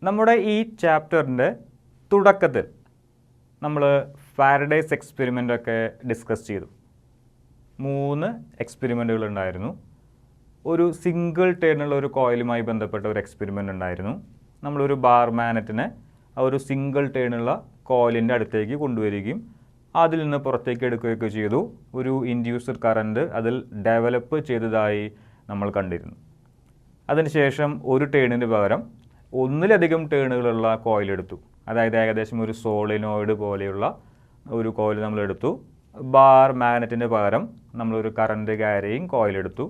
നമ്മുടെ ഈ ചാപ്റ്ററിൻ്റെ തുടക്കത്തിൽ നമ്മൾ ഫാരഡേസ് എക്സ്പെരിമെൻ്റൊക്കെ ഡിസ്കസ് ചെയ്തു. 3 എക്സ്പെരിമെൻറ്റുകൾ ഉണ്ടായിരുന്നു. ഒരു സിംഗിൾ ടേണുള്ള ഒരു കോയിലുമായി ബന്ധപ്പെട്ട ഒരു എക്സ്പെരിമെൻ്റ് ഉണ്ടായിരുന്നു. നമ്മളൊരു ബാർ മാഗ്നറ്റിനെ ഒരു സിംഗിൾ ടേണുള്ള കോയിലിൻ്റെ അടുത്തേക്ക് കൊണ്ടുവരികയും അതിൽ നിന്ന് പുറത്തേക്ക് എടുക്കുകയൊക്കെ ചെയ്തു. ഒരു ഇൻഡ്യൂസർ കറൻറ്റ് അതിൽ ഡെവലപ്പ് ചെയ്തതായി നമ്മൾ കണ്ടിരുന്നു. അതിനുശേഷം ഒരു ടേണിന് പകരം ഒന്നിലധികം ടേണുകളുള്ള കോയിലെടുത്തു. അതായത് ഏകദേശം ഒരു സോളിനോയിഡ് പോലെയുള്ള ഒരു കോയിൽ നമ്മളെടുത്തു. ബാർ മാഗ്നറ്റിന് പകരം നമ്മളൊരു കറൻറ്റ് ക്യാരിയിങ് കോയിലെടുത്തു.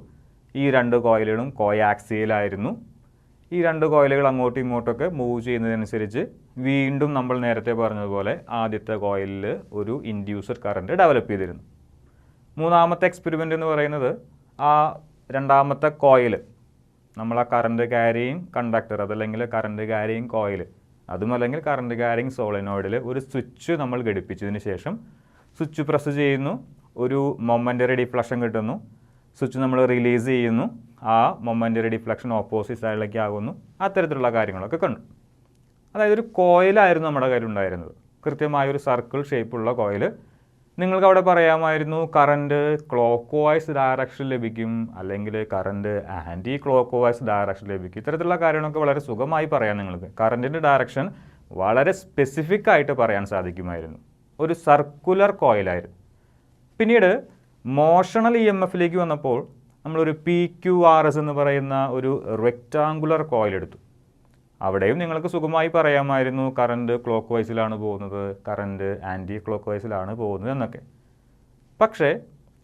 ഈ 2 കോയിലുകളും കോയാക്സിയലായിരുന്നു. ഈ 2 കോയിലുകൾ അങ്ങോട്ടും ഇങ്ങോട്ടൊക്കെ മൂവ് ചെയ്യുന്നതനുസരിച്ച് വീണ്ടും നമ്മൾ നേരത്തെ പറഞ്ഞതുപോലെ ആദ്യത്തെ കോയിലിൽ ഒരു ഇൻഡ്യൂസർ കറൻറ്റ് ഡെവലപ്പ് ചെയ്തിരുന്നു. 3ാമത്തെ എക്സ്പെരിമെൻ്റ് എന്ന് പറയുന്നത് ആ 2ാമത്തെ കോയിൽ നമ്മൾ ആ കറൻറ്റ് ക്യാരിയിങ് കണ്ടക്ടർ അതല്ലെങ്കിൽ കറൻറ്റ് ക്യാരിയിങ് കോയിൽ അതുമല്ലെങ്കിൽ കറൻറ്റ് ക്യാരിയിങ് സോളിനോയിഡിൽ ഒരു സ്വിച്ച് നമ്മൾ ഘടിപ്പിച്ചതിന് ശേഷം സ്വിച്ച് പ്രസ് ചെയ്യുന്നു, ഒരു മൊമെൻ്ററി ഡിഫ്ലക്ഷൻ കിട്ടുന്നു. സ്വിച്ച് നമ്മൾ റിലീസ് ചെയ്യുന്നു, ആ മൊമെൻ്ററി ഡിഫ്ലക്ഷൻ ഓപ്പോസിറ്റ് സൈഡിലേക്ക് ആകുന്നു. അത്തരത്തിലുള്ള കാര്യങ്ങളൊക്കെ കണ്ടു. അതായത് ഒരു കോയിലായിരുന്നു നമ്മുടെ കയ്യിൽ ഉണ്ടായിരുന്നത്, കൃത്യമായൊരു സർക്കിൾ ഷേപ്പുള്ള കോയിൽ. നിങ്ങൾക്ക് അവിടെ പറയാമായിരുന്നു കറൻറ്റ് ക്ലോക്ക് വൈസ് ഡയറക്ഷൻ ലഭിക്കും, അല്ലെങ്കിൽ current anticlockwise direction ലഭിക്കും. ഇത്തരത്തിലുള്ള കാര്യങ്ങളൊക്കെ വളരെ സുഖമായി പറയാം. നിങ്ങൾക്ക് കറൻറ്റിൻ്റെ ഡയറക്ഷൻ വളരെ സ്പെസിഫിക് ആയിട്ട് പറയാൻ സാധിക്കുമായിരുന്നു. ഒരു സർക്കുലർ കോയിലായിരുന്നു. പിന്നീട് മോഷണൽ EMFലേക്ക് വന്നപ്പോൾ നമ്മളൊരു PQRS എന്ന് പറയുന്ന ഒരു റെക്റ്റാങ്കുലർ കോയിൽ എടുത്തു. അവിടെയും നിങ്ങൾക്ക് സുഖമായി പറയാമായിരുന്നു കറൻറ്റ് ക്ലോക്ക് വൈസിലാണ് പോകുന്നത്, കറൻറ്റ് ആൻറ്റി ക്ലോക്ക് വൈസിലാണ് പോകുന്നത് എന്നൊക്കെ. പക്ഷേ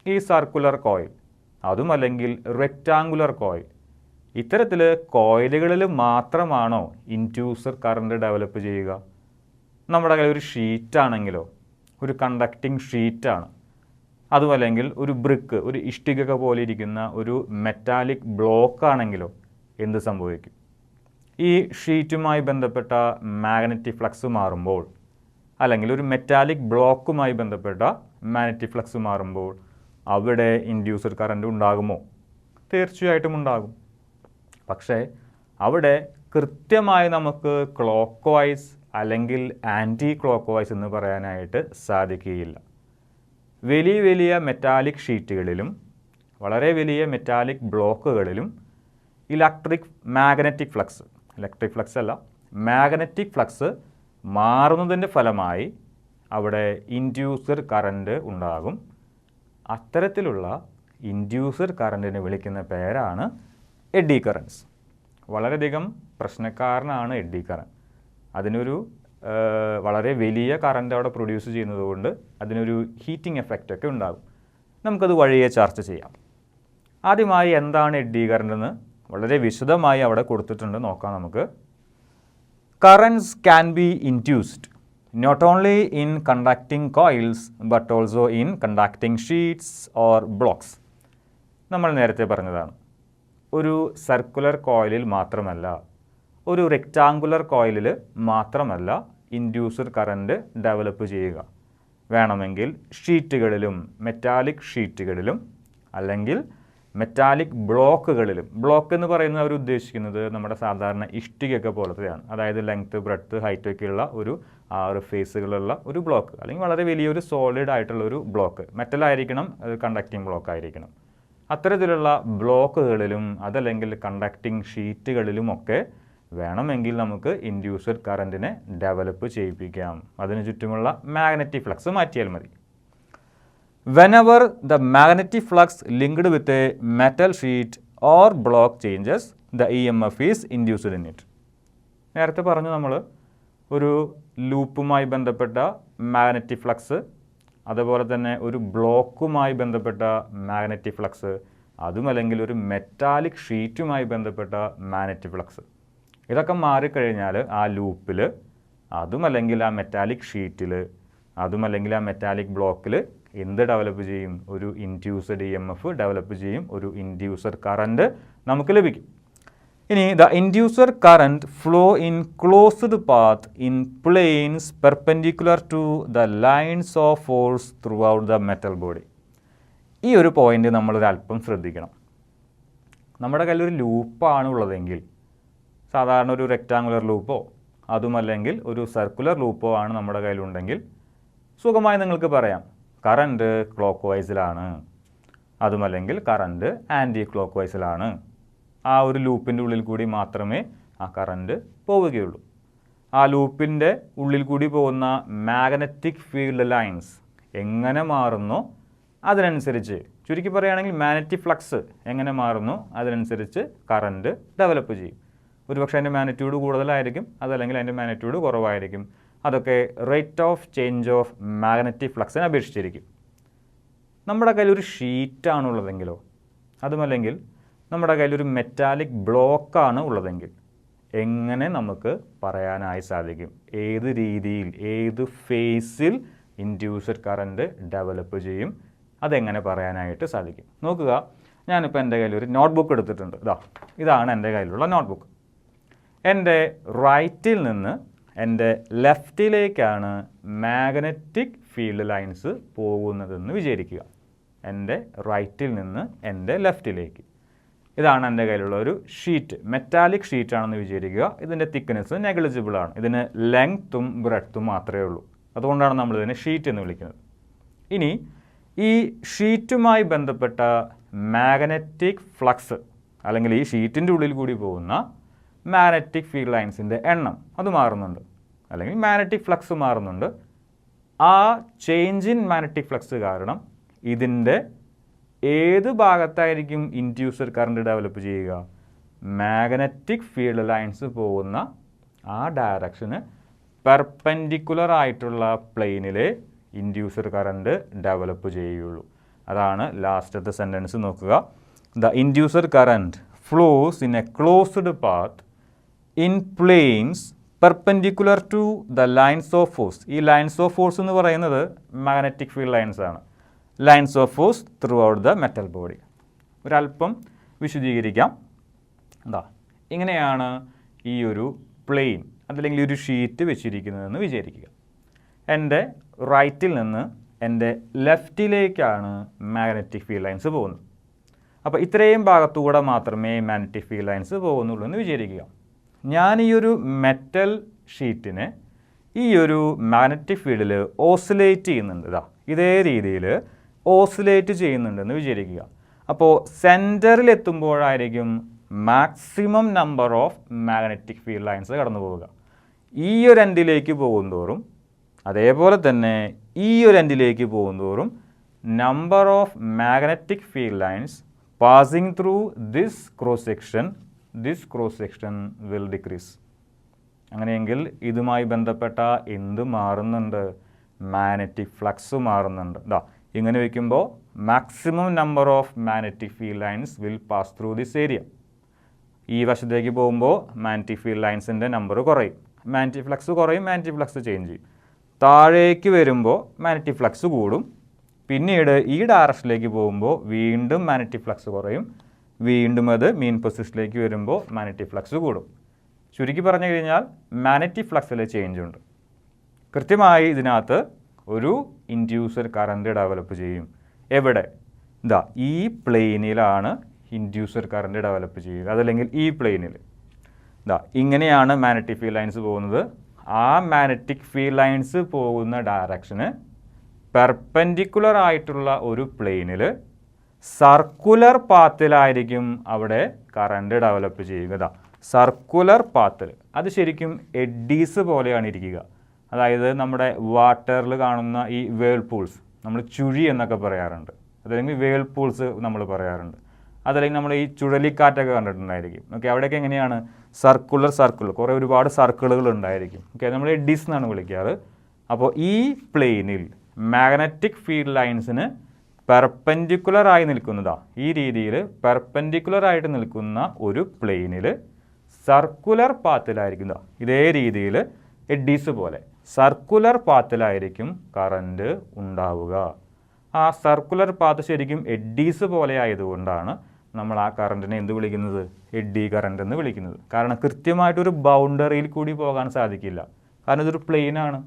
ഈ സർക്കുലർ കോയിൽ അതുമല്ലെങ്കിൽ റെക്റ്റാങ്കുലർ കോയിൽ, ഇത്തരത്തിൽ കോയിലുകളിൽ മാത്രമാണോ ഇൻഡ്യൂസർ കറൻറ്റ് ഡെവലപ്പ് ചെയ്യുക? നമ്മുടെ കയ്യിൽ ഒരു ഷീറ്റാണെങ്കിലോ, ഒരു കണ്ടക്റ്റിംഗ് ഷീറ്റാണ്, അതുമല്ലെങ്കിൽ ഒരു ബ്രിക്ക്, ഒരു ഇഷ്ടിക പോലെ ഇരിക്കുന്ന ഒരു മെറ്റാലിക് ബ്ലോക്ക് ആണെങ്കിലോ എന്ത് സംഭവിക്കും? ഈ ഷീറ്റുമായി ബന്ധപ്പെട്ട മാഗ്നറ്റിക് ഫ്ലക്സ് മാറുമ്പോൾ, അല്ലെങ്കിൽ ഒരു മെറ്റാലിക് ബ്ലോക്കുമായി ബന്ധപ്പെട്ട മാഗ്നറ്റിക് ഫ്ലക്സ് മാറുമ്പോൾ അവിടെ ഇൻഡ്യൂസർ കറൻറ്റ് ഉണ്ടാകുമോ? തീർച്ചയായിട്ടും ഉണ്ടാകും. പക്ഷേ അവിടെ കൃത്യമായി നമുക്ക് ക്ലോക്ക് വൈസ് അല്ലെങ്കിൽ ആൻറ്റി ക്ലോക്ക് വൈസ് എന്ന് പറയാനായിട്ട് സാധിക്കുകയില്ല. വലിയ വലിയ മെറ്റാലിക് ഷീറ്റുകളിലും വളരെ വലിയ മെറ്റാലിക് ബ്ലോക്കുകളിലും മാഗ്നറ്റിക് ഫ്ലക്സ് മാറുന്നതിൻ്റെ ഫലമായി അവിടെ ഇൻഡ്യൂസർ കറൻറ്റ് ഉണ്ടാകും. അത്തരത്തിലുള്ള ഇൻഡ്യൂസർ കറൻറ്റിനെ വിളിക്കുന്ന പേരാണ് എഡ്ഡി കറൻറ്റ്സ്. വളരെയധികം പ്രശ്നക്കാരനാണ് എഡ്ഡി കറൻറ്റ്. അതിനൊരു വളരെ വലിയ കറൻറ്റ് അവിടെ പ്രൊഡ്യൂസ് ചെയ്യുന്നത് കൊണ്ട് അതിനൊരു ഹീറ്റിംഗ് എഫക്റ്റ് ഒക്കെ ഉണ്ടാകും. നമുക്കത് വഴിയെ ചർച്ച ചെയ്യാം. ആദ്യമായി എന്താണ് എഡ്ഡി കറൻറ്റ് എന്ന് വളരെ വിശദമായി അവിടെ കൊടുത്തിട്ടുണ്ട്, നോക്കാം നമുക്ക്. Currents can be induced not only in conducting coils but also in conducting sheets or blocks. നമ്മൾ നേരത്തെ പറഞ്ഞതാണ്, ഒരു സർക്കുലർ കോയിലിൽ മാത്രമല്ല, ഒരു റെക്റ്റാങ്കുലർ കോയിലിൽ മാത്രമല്ല ഇൻഡ്യൂസർ കറൻറ്റ് ഡെവലപ്പ് ചെയ്യുക. വേണമെങ്കിൽ ഷീറ്റുകളിലും, മെറ്റാലിക് ഷീറ്റുകളിലും അല്ലെങ്കിൽ മെറ്റാലിക് ബ്ലോക്കുകളിലും. ബ്ലോക്ക് എന്ന് പറയുന്നത് അവർ ഉദ്ദേശിക്കുന്നത് നമ്മുടെ സാധാരണ ഇഷ്ടികയൊക്കെ പോലത്തെയാണ്. അതായത് ലെങ്ത്ത്, ബ്രെഡ്ത്ത്, ഹൈറ്റൊക്കെയുള്ള ഒരു 6 ഫേസുകളുള്ള ഒരു ബ്ലോക്ക്, അല്ലെങ്കിൽ വളരെ വലിയൊരു സോളിഡ് ആയിട്ടുള്ള ഒരു ബ്ലോക്ക്. മെറ്റലായിരിക്കണം, അത് കണ്ടക്റ്റിംഗ് ബ്ലോക്ക് ആയിരിക്കണം. അത്തരത്തിലുള്ള ബ്ലോക്കുകളിലും അതല്ലെങ്കിൽ കണ്ടക്റ്റിംഗ് ഷീറ്റുകളിലുമൊക്കെ വേണമെങ്കിൽ നമുക്ക് ഇൻഡ്യൂസർ കറൻറ്റിനെ ഡെവലപ്പ് ചെയ്യിപ്പിക്കാം. അതിന് ചുറ്റുമുള്ള മാഗ്നറ്റിക് ഫ്ലക്സ് മാറ്റിയാൽ മതി. Whenever the magnetic flux linked with a metal sheet or block changes, the EMF is induced in it. നേരത്തെ പറഞ്ഞു നമ്മൾ ഒരു ലൂപ്പുമായി ബന്ധപ്പെട്ട മാഗ്നറ്റിക് ഫ്ലക്സ്, അതുപോലെ തന്നെ ഒരു ബ്ലോക്കുമായി ബന്ധപ്പെട്ട മാഗ്നറ്റിക് ഫ്ലക്സ്, അതുമല്ലെങ്കിൽ ഒരു മെറ്റാലിക് ഷീറ്റുമായി ബന്ധപ്പെട്ട മാഗ്നറ്റിക് ഫ്ലക്സ്, ഇതൊക്കെ മാറിക്കഴിഞ്ഞാൽ ആ ലൂപ്പിൽ, അതുമല്ലെങ്കിൽ ആ മെറ്റാലിക് ഷീറ്റിൽ, അതുമല്ലെങ്കിൽ ആ മെറ്റാലിക് ബ്ലോക്കിൽ എന്ത് ഡെവലപ്പ് ചെയ്യും? ഒരു ഇൻഡ്യൂസ്ഡ് EMF ഡെവലപ്പ് ചെയ്യും, ഒരു ഇൻഡ്യൂസർ കറൻറ്റ് നമുക്ക് ലഭിക്കും. ഇനി the induced current flow in closed path in planes perpendicular to the lines of force throughout the metal body. ഈ ഒരു പോയിൻ്റ് നമ്മളൊരല്പം ശ്രദ്ധിക്കണം. നമ്മുടെ കയ്യിലൊരു ലൂപ്പാണ് ഉള്ളതെങ്കിൽ, സാധാരണ ഒരു റെക്റ്റാങ്കുലർ ലൂപ്പോ അതുമല്ലെങ്കിൽ ഒരു സർക്കുലർ ലൂപ്പോ ആണ് നമ്മുടെ കയ്യിലുണ്ടെങ്കിൽ സുഖമായി നിങ്ങൾക്ക് പറയാം കറണ്ട് ക്ലോക്ക് വൈസിലാണ്, അതുമല്ലെങ്കിൽ കറണ്ട് ആൻറ്റി ക്ലോക്ക് വൈസിലാണ്. ആ ഒരു ലൂപ്പിൻ്റെ ഉള്ളിൽ കൂടി മാത്രമേ ആ കറണ്ട് പോവുകയുള്ളൂ. ആ ലൂപ്പിൻ്റെ ഉള്ളിൽ കൂടി പോകുന്ന മാഗ്നറ്റിക് ഫീൽഡ് ലൈൻസ് എങ്ങനെ മാറുന്നോ അതിനനുസരിച്ച്, ചുരുക്കി പറയുകയാണെങ്കിൽ മാഗ്നറ്റിക് ഫ്ലക്സ് എങ്ങനെ മാറുന്നു അതിനനുസരിച്ച് കറണ്ട് ഡെവലപ്പ് ചെയ്യും. ഒരുപക്ഷെ അതിൻ്റെ മാഗ്നിറ്റ്യൂഡ് കൂടുതലായിരിക്കും, അതല്ലെങ്കിൽ അതിൻ്റെ മാഗ്നിറ്റ്യൂഡ് കുറവായിരിക്കും. അതൊക്കെ rate of change of magnetic ഫ്ലക്സിനെ അപേക്ഷിച്ചിരിക്കും. നമ്മുടെ കയ്യിലൊരു ഷീറ്റാണുള്ളതെങ്കിലോ, അതുമല്ലെങ്കിൽ നമ്മുടെ കയ്യിലൊരു മെറ്റാലിക് ബ്ലോക്കാണ് ഉള്ളതെങ്കിൽ എങ്ങനെ നമുക്ക് പറയാനായി സാധിക്കും ഏത് രീതിയിൽ, ഏത് ഫേസിൽ ഇൻഡ്യൂസ്ഡ് കറണ്ട് ഡെവലപ്പ് ചെയ്യും? അതെങ്ങനെ പറയാനായിട്ട് സാധിക്കും? നോക്കുക, ഞാനിപ്പോൾ എൻ്റെ കയ്യിലൊരു നോട്ട്ബുക്ക് എടുത്തിട്ടുണ്ട്. ഇതാണ് എൻ്റെ കയ്യിലുള്ള നോട്ട്ബുക്ക്. എൻ്റെ റൈറ്റിൽ നിന്ന് എൻ്റെ ലെഫ്റ്റിലേക്കാണ് മാഗ്നറ്റിക് ഫീൽഡ് ലൈൻസ് പോകുന്നതെന്ന് വിചാരിക്കുക. എൻ്റെ റൈറ്റിൽ നിന്ന് എൻ്റെ ലെഫ്റ്റിലേക്ക്. ഇതാണ് എൻ്റെ കയ്യിലുള്ള ഒരു ഷീറ്റ്, മെറ്റാലിക് ഷീറ്റാണെന്ന് വിചാരിക്കുക. ഇതിൻ്റെ തിക്നെസ് നെഗ്ലിജിബിൾ ആണ്. ഇതിന് ലെങ്ത്തും ബ്രെഡ്ത്തും മാത്രമേ ഉള്ളൂ. അതുകൊണ്ടാണ് നമ്മളിതിനെ ഷീറ്റ് എന്ന് വിളിക്കുന്നത്. ഇനി ഈ ഷീറ്റുമായി ബന്ധപ്പെട്ട മാഗ്നറ്റിക് ഫ്ലക്സ്, അല്ലെങ്കിൽ ഈ ഷീറ്റിൻ്റെ ഉള്ളിൽ കൂടി പോകുന്ന മാഗ്നറ്റിക് ഫീൽഡ് ലൈൻസിൻ്റെ എണ്ണം അത് മാറുന്നുണ്ട്, അല്ലെങ്കിൽ മാഗ്നറ്റിക് ഫ്ലക്സ് മാറുന്നുണ്ട്. ആ ചേഞ്ച് ഇൻ മാഗ്നറ്റിക് ഫ്ലക്സ് കാരണം ഇതിൻ്റെ ഏത് ഭാഗത്തായിരിക്കും ഇൻഡ്യൂസ്ഡ് കറണ്ട് ഡെവലപ്പ് ചെയ്യുക? മാഗ്നറ്റിക് ഫീൽഡ് ലൈൻസ് പോകുന്ന ആ ഡയറക്ഷന് പെർപെൻഡിക്കുലർ ആയിട്ടുള്ള പ്ലെയിനിലെ ഇൻഡ്യൂസ്ഡ് കറണ്ട് ഡെവലപ്പ് ചെയ്യുകയുള്ളൂ. അതാണ് ലാസ്റ്റത്തെ സെൻറ്റൻസ് നോക്കുക. The induced current flows in a closed path in planes perpendicular to the lines of force. ഈ ലൈൻസ് ഓഫ് ഫോഴ്സ് എന്ന് പറയുന്നത് മാഗ്നറ്റിക് ഫീൽഡ് ലൈൻസ് ആണ്. Lines of force throughout the metal body. ഒരല്പം വിശദീകരിക്കാം. ഇങ്ങനെയാണ് ഈ ഒരു പ്ലെയിൻ അതല്ലെങ്കിൽ ഒരു ഷീറ്റ് വെച്ചിരിക്കുന്നതെന്ന് വിചാരിക്കുക. എൻ്റെ റൈറ്റിൽ നിന്ന് എൻ്റെ ലെഫ്റ്റിലേക്കാണ് മാഗ്നറ്റിക് ഫീൽഡ് ലൈൻസ് പോകുന്നത്. അപ്പോൾ ഇത്രയും ഭാഗത്തുകൂടെ മാത്രമേ മാഗ്നറ്റിക് ഫീൽഡ് ലൈൻസ് പോകുന്നുള്ളൂ എന്ന് വിചാരിക്കുക. ഞാൻ ഈ ഒരു മെറ്റൽ ഷീറ്റിനെ ഈ ഒരു മാഗ്നറ്റിക് ഫീൽഡിൽ ഓസിലേറ്റ് ചെയ്യുന്നുണ്ട്. ഇതേ രീതിയിൽ ഓസിലേറ്റ് ചെയ്യുന്നുണ്ടെന്ന് വിചാരിക്കുക. അപ്പോൾ സെൻറ്ററിൽ എത്തുമ്പോഴായിരിക്കും maximum number of magnetic field lines കടന്നു പോവുക. ഈ ഒരു എൻഡിലേക്ക് പോകുന്തോറും, അതേപോലെ തന്നെ ഈ ഒരു എൻഡിലേക്ക് പോകുന്തോറും number of magnetic field lines passing through this cross section will decrease. അങ്ങനെയെങ്കിൽ ഇതുമായി ബന്ധപ്പെട്ട എന്ത് മാറുന്നുണ്ട്? മാഗ്നറ്റിക് ഫ്ലക്സ് മാറുന്നുണ്ട്. ഇങ്ങനെ വയ്ക്കുമ്പോൾ maximum number of magnetic field lines will pass through this area. ഈ വശത്തേക്ക് പോകുമ്പോൾ മാഗ്നറ്റിക് ഫീൽഡ് ലൈൻസിൻ്റെ നമ്പർ കുറയും, മാഗ്നറ്റിക് ഫ്ലക്സ് കുറയും, മാഗ്നറ്റിക് ഫ്ലക്സ് ചേഞ്ച് ചെയ്യും. താഴേക്ക് വരുമ്പോൾ മാഗ്നറ്റിക് ഫ്ലക്സ് കൂടും. പിന്നീട് ഈ ഡയറക്ഷനിലേക്ക് പോകുമ്പോൾ വീണ്ടും മാഗ്നറ്റിക് ഫ്ലക്സ് കുറയും, വീണ്ടും അത് മീൻ പൊസിഷനിലേക്ക് വരുമ്പോൾ മാഗ്നറ്റിക് ഫ്ലക്സ് കൂടും. ചുരുക്കി പറഞ്ഞു കഴിഞ്ഞാൽ മാഗ്നറ്റിക് ഫ്ലക്സിലെ ചേഞ്ച് ഉണ്ട്. കൃത്യമായി ഇതിനകത്ത് ഒരു ഇൻഡ്യൂസ്ഡ് കറണ്ട് ഡെവലപ്പ് ചെയ്യും. എവിടെ? ഈ പ്ലെയിനിലാണ് ഇൻഡ്യൂസ്ഡ് കറണ്ട് ഡെവലപ്പ് ചെയ്യുക, അതല്ലെങ്കിൽ ഈ പ്ലെയിനിൽ. ഇങ്ങനെയാണ് മാഗ്നറ്റിക് ഫീൽഡ് ലൈൻസ് പോകുന്നത്. ആ മാഗ്നറ്റിക് ഫീൽഡ് ലൈൻസ് പോകുന്ന ഡയറക്ഷന് പെർപെൻഡിക്കുലർ ആയിട്ടുള്ള ഒരു പ്ലെയിനിൽ സർക്കുലർ പാത്തിലായിരിക്കും അവിടെ കറണ്ട് ഡെവലപ്പ് ചെയ്യുക. സർക്കുലർ പാത്തിൽ അത് ശരിക്കും എഡ്ഡീസ് പോലെയാണ് ഇരിക്കുക. അതായത് നമ്മുടെ വാട്ടറിൽ കാണുന്ന ഈ വേൾപൂൾസ്, നമ്മൾ ചുഴി എന്നൊക്കെ പറയാറുണ്ട്, അതല്ലെങ്കിൽ വേൾപൂൾസ് നമ്മൾ പറയാറുണ്ട്. അതല്ലെങ്കിൽ നമ്മൾ ഈ ചുഴലിക്കാറ്റൊക്കെ കണ്ടിട്ടുണ്ടായിരിക്കും. അവിടെയൊക്കെ എങ്ങനെയാണ്? സർക്കുലർ കുറേ ഒരുപാട് സർക്കിളുകൾ ഉണ്ടായിരിക്കും. നമ്മൾ എഡ്ഡീസ് എന്നാണ് വിളിക്കാറ്. അപ്പോൾ ഈ പ്ലെയിനിൽ മാഗ്നറ്റിക് ഫീൽഡ് ലൈൻസിന് പെർപെൻഡിക്കുലറായി നിൽക്കുന്നതാ, ഈ രീതിയിൽ പെർപെൻഡിക്കുലറായിട്ട് നിൽക്കുന്ന ഒരു പ്ലെയിനിൽ സർക്കുലർ പാത്തിലായിരിക്കും. ഇതേ രീതിയിൽ എഡ്ഡീസ് പോലെ സർക്കുലർ പാത്തിലായിരിക്കും കറണ്ട് ഉണ്ടാവുക. ആ സർക്കുലർ പാത്ത് ശരിക്കും എഡ്ഡീസ് പോലെ ആയതുകൊണ്ടാണ് നമ്മൾ ആ കറണ്ടിനെ എന്ത് വിളിക്കുന്നത്? എഡ്ഡി കറണ്ട് എന്ന് വിളിക്കുന്നത്. കാരണം കൃത്യമായിട്ടൊരു ബൗണ്ടറിയിൽ കൂടി പോകാൻ സാധിക്കില്ല, കാരണം ഇതൊരു പ്ലെയിനാണ്.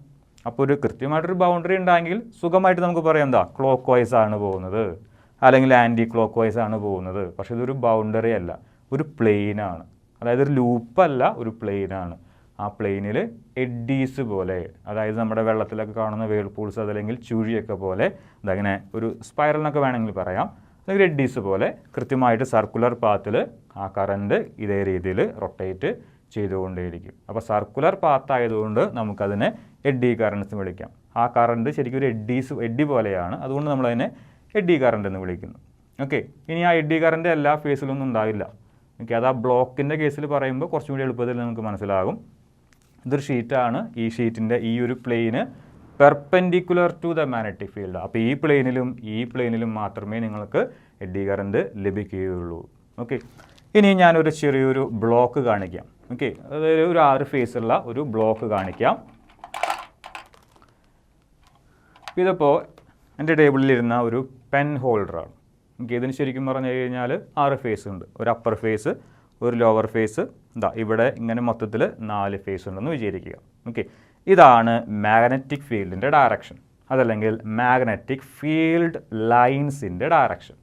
അപ്പോൾ ഒരു കൃത്യമായിട്ടൊരു ബൗണ്ടറി ഉണ്ടെങ്കിൽ സുഖമായിട്ട് നമുക്ക് പറയാം ക്ലോക്ക് വൈസ് ആണ് പോകുന്നത്, അല്ലെങ്കിൽ ആൻറ്റി ക്ലോക്ക് വൈസ് ആണ് പോകുന്നത്. പക്ഷേ ഇതൊരു ബൗണ്ടറി അല്ല, ഒരു പ്ലെയിനാണ്. അതായത് ഒരു ലൂപ്പല്ല, ഒരു പ്ലെയിനാണ്. ആ പ്ലെയിനിൽ എഡ്ഡീസ് പോലെ, അതായത് നമ്മുടെ വെള്ളത്തിലൊക്കെ കാണുന്ന വേൾപൂൾസ് അതല്ലെങ്കിൽ ചുഴിയൊക്കെ പോലെ അതങ്ങനെ ഒരു സ്പൈറൽ എന്നൊക്കെ വേണമെങ്കിൽ പറയാം, അല്ലെങ്കിൽ എഡ്ഡീസ് പോലെ കൃത്യമായിട്ട് സർക്കുലർ പാത്തിൽ ആ കറണ്ട് ഇതേ രീതിയിൽ റൊട്ടേറ്റ് ചെയ്തുകൊണ്ടേയിരിക്കും. അപ്പോൾ സർക്കുലർ പാത്ത് ആയതുകൊണ്ട് നമുക്കതിനെ എഡ്ഡി കറണ്ട്സ് വിളിക്കാം. ആ കറണ്ട് ശരിക്കും ഒരു എഡ്ഡി പോലെയാണ്, അതുകൊണ്ട് നമ്മളതിനെ എഡ്ഡി കറണ്ട് എന്ന് വിളിക്കുന്നു. ഓക്കെ, ഇനി ആ എഡ്ഡി കറണ്ട് എല്ലാ ഫേസിലൊന്നും ഉണ്ടാവില്ല. ഓക്കെ, അത് ആ ബ്ലോക്കിൻ്റെ കേസിൽ പറയുമ്പോൾ കുറച്ചും കൂടി എളുപ്പത്തിൽ നമുക്ക് മനസ്സിലാകും. ഇതൊരു ഷീറ്റാണ്. ഈ ഷീറ്റിൻ്റെ ഈ ഒരു പ്ലെയിന് perpendicular to the magnetic field. അപ്പോൾ ഈ പ്ലെയിനിലും മാത്രമേ നിങ്ങൾക്ക് എഡ്ഡി കറണ്ട് ലഭിക്കുകയുള്ളൂ. ഓക്കെ, ഇനി ഞാനൊരു ചെറിയൊരു ബ്ലോക്ക് കാണിക്കാം. ഓക്കെ, അതായത് ഒരു 6 ഫേസുള്ള ഒരു ബ്ലോക്ക് കാണിക്കാം. ഇതിപ്പോൾ എൻ്റെ ടേബിളിലിരുന്ന ഒരു പെൻ ഹോൾഡറാണ്. ഓക്കെ, ഇതിന് ശരിക്കും പറഞ്ഞു കഴിഞ്ഞാൽ 6 ഫേസ് ഉണ്ട്. ഒരു അപ്പർ ഫേസ്, ഒരു ലോവർ ഫേസ്, ഇവിടെ ഇങ്ങനെ മൊത്തത്തിൽ 4 ഫേസ് ഉണ്ടെന്ന് വിചാരിക്കുക. ഓക്കെ, ഇതാണ് മാഗ്നറ്റിക് ഫീൽഡിൻ്റെ ഡയറക്ഷൻ, അതല്ലെങ്കിൽ മാഗ്നറ്റിക് ഫീൽഡ് ലൈൻസിൻ്റെ ഡയറക്ഷൻ.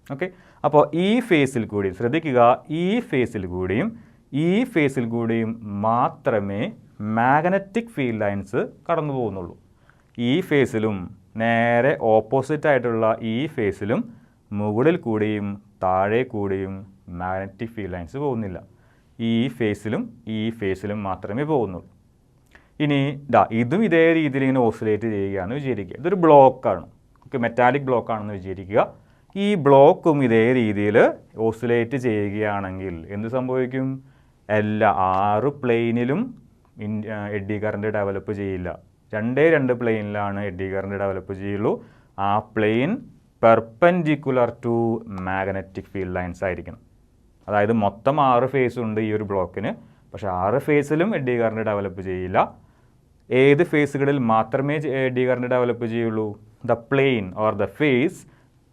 ഓക്കെ, അപ്പോൾ ഈ ഫേസിൽ കൂടി ശ്രദ്ധിക്കുക, ഈ ഫേസിൽ കൂടിയും മാത്രമേ മാഗ്നറ്റിക് ഫീൽഡ് ലൈൻസ് കടന്നു പോകുന്നുള്ളൂ. ഈ ഫേസിലും നേരെ ഓപ്പോസിറ്റ് ആയിട്ടുള്ള ഈ ഫേസിലും മുകളിൽ കൂടിയും താഴെ കൂടിയും മാഗ്നറ്റിക് ഫീൽഡ് ലൈൻസ് പോകുന്നില്ല. ഈ ഫേസിലും മാത്രമേ പോകുന്നുള്ളൂ. ഇനി ഇതും ഇതേ രീതിയിൽ ഇങ്ങനെ ഓസിലേറ്റ് ചെയ്യുകയാണെന്ന് വിചാരിക്കുക. ഇതൊരു ബ്ലോക്കാണ്. ഓക്കെ, മെറ്റാലിക് ബ്ലോക്കാണെന്ന് വിചാരിക്കുക. ഈ ബ്ലോക്കും ഇതേ രീതിയിൽ ഓസിലേറ്റ് ചെയ്യുകയാണെങ്കിൽ എന്ത് സംഭവിക്കും? എല്ലാ 6 പ്ലെയിനിലും എഡ്ഡി കറണ്ട് ഡെവലപ്പ് ചെയ്യില്ല. 2 പ്ലെയിനിലാണ് എഡ്ഡി കറണ്ട് ഡെവലപ്പ് ചെയ്യുള്ളൂ. ആ plane perpendicular to magnetic field lines ആയിരിക്കണം. അതായത് മൊത്തം 6 ഫേസ് ഉണ്ട് ഈ ഒരു ബ്ലോക്കിന്, പക്ഷേ 6 ഫേസിലും എഡ്ഡി കറണ്ട് ഡെവലപ്പ് ചെയ്യില്ല. ഏത് ഫേസുകളിൽ മാത്രമേ എഡ്ഡി കറണ്ട് ഡെവലപ്പ് ചെയ്യുള്ളൂ? The plane or the phase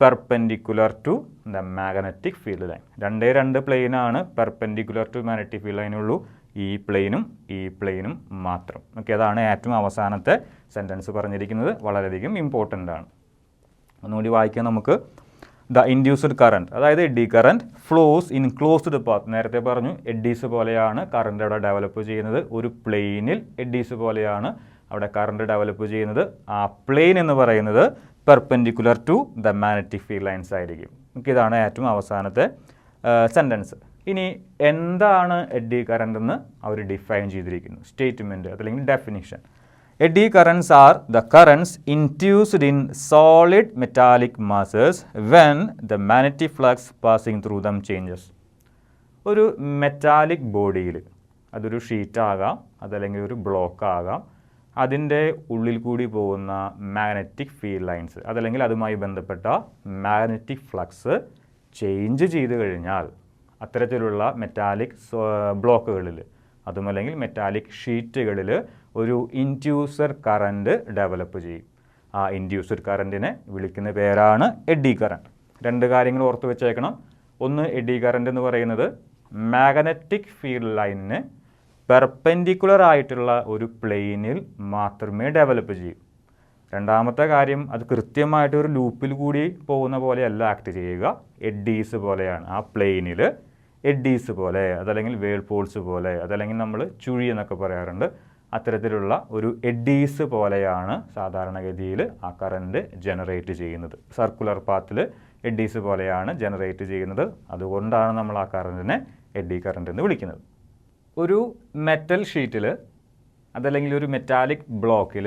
perpendicular to the magnetic field line. 2 പ്ലെയിനാണ് പെർപെൻഡിക്കുലർ ടു മാഗ്നറ്റിക് ഫീൽഡ് ലൈനുള്ളൂ. ഈ പ്ലെയിനും മാത്രം. ഓക്കെ, അതാണ് ഏറ്റവും അവസാനത്തെ സെൻറ്റൻസ് പറഞ്ഞിരിക്കുന്നത്. വളരെയധികം ഇമ്പോർട്ടൻ്റ് ആണ്. ഒന്നുകൂടി വായിക്കാം നമുക്ക്. ദ ഇൻഡ്യൂസ്ഡ് കറണ്ട്, അതായത് eddy current flows in closed path. നേരത്തെ പറഞ്ഞു എഡ്ഡീസ് പോലെയാണ് കറണ്ട് അവിടെ ഡെവലപ്പ് ചെയ്യുന്നത്. ഒരു പ്ലെയിനിൽ എഡ്ഡീസ് പോലെയാണ് അവിടെ കറണ്ട് ഡെവലപ്പ് ചെയ്യുന്നത്. ആ പ്ലെയിൻ എന്ന് പറയുന്നത് perpendicular to the magnetic field lines ആയിരിക്കും. ഓക്കെ, ഇതാണ് ഏറ്റവും അവസാനത്തെ സെൻറ്റൻസ്. ഇനി എന്താണ് എഡ്ഡി കറണ്ട് എന്ന് അവർ ഡിഫൈൻ ചെയ്തിരിക്കുന്നു. സ്റ്റേറ്റ്മെൻറ്റ് അതല്ലെങ്കിൽ definition. Eddy currents are the currents induced in solid metallic masses when the magnetic flux passing through them changes. ഒരു മെറ്റാലിക് ബോഡിയിൽ, അതൊരു ഷീറ്റാകാം അതല്ലെങ്കിൽ ഒരു ബ്ലോക്ക് ആകാം, അതിൻ്റെ ഉള്ളിൽ കൂടി പോകുന്ന മാഗ്നറ്റിക് ഫീൽഡ് ലൈൻസ് അതല്ലെങ്കിൽ അതുമായി ബന്ധപ്പെട്ട മാഗ്നറ്റിക് ഫ്ലക്സ് ചേഞ്ച് ചെയ്ത് കഴിഞ്ഞാൽ അത്തരത്തിലുള്ള മെറ്റാലിക് ബ്ലോക്കുകളിൽ അതുമല്ലെങ്കിൽ മെറ്റാലിക് ഷീറ്റുകളിൽ ഒരു ഇൻഡ്യൂസർ കറണ്ട് ഡെവലപ്പ് ചെയ്യും. ആ ഇൻഡ്യൂസർ കറണ്ടിനെ വിളിക്കുന്ന പേരാണ് എഡ്ഡി കറണ്ട്. 2 കാര്യങ്ങൾ ഓർത്ത് വെച്ചേക്കണം. ഒന്ന്, എഡ്ഡി കറണ്ട് എന്ന് പറയുന്നത് മാഗ്നറ്റിക് ഫീൽഡ് ലൈനിന് പെർപെൻഡിക്കുലർ ആയിട്ടുള്ള ഒരു പ്ലെയിനിൽ മാത്രമേ ഡെവലപ്പ് ചെയ്യൂ. രണ്ടാമത്തെ കാര്യം, അത് കൃത്യമായിട്ട് ഒരു ലൂപ്പിൽ കൂടി പോകുന്ന പോലെയല്ല ആക്ട് ചെയ്യുക, എഡ്ഡീസ് പോലെയാണ്. ആ പ്ലെയിനിൽ എഡ്ഡീസ് പോലെ അതല്ലെങ്കിൽ വേൾപൂൾസ് പോലെ അതല്ലെങ്കിൽ നമ്മൾ ചുഴി എന്നൊക്കെ പറയാറുണ്ട്, അത്തരത്തിലുള്ള ഒരു എഡ്ഡീസ് പോലെയാണ് സാധാരണഗതിയിൽ ആ കറണ്ട് ജനറേറ്റ് ചെയ്യുന്നത്. സർക്കുലർ പാത്തിൽ എഡ്ഡീസ് പോലെയാണ് ജനറേറ്റ് ചെയ്യുന്നത്. അതുകൊണ്ടാണ് നമ്മൾ ആ കറണ്ടിനെ എഡ്ഡി കറണ്ട് എന്ന് വിളിക്കുന്നത്. ഒരു മെറ്റൽ ഷീറ്റിൽ അതല്ലെങ്കിൽ ഒരു മെറ്റാലിക് ബ്ലോക്കിൽ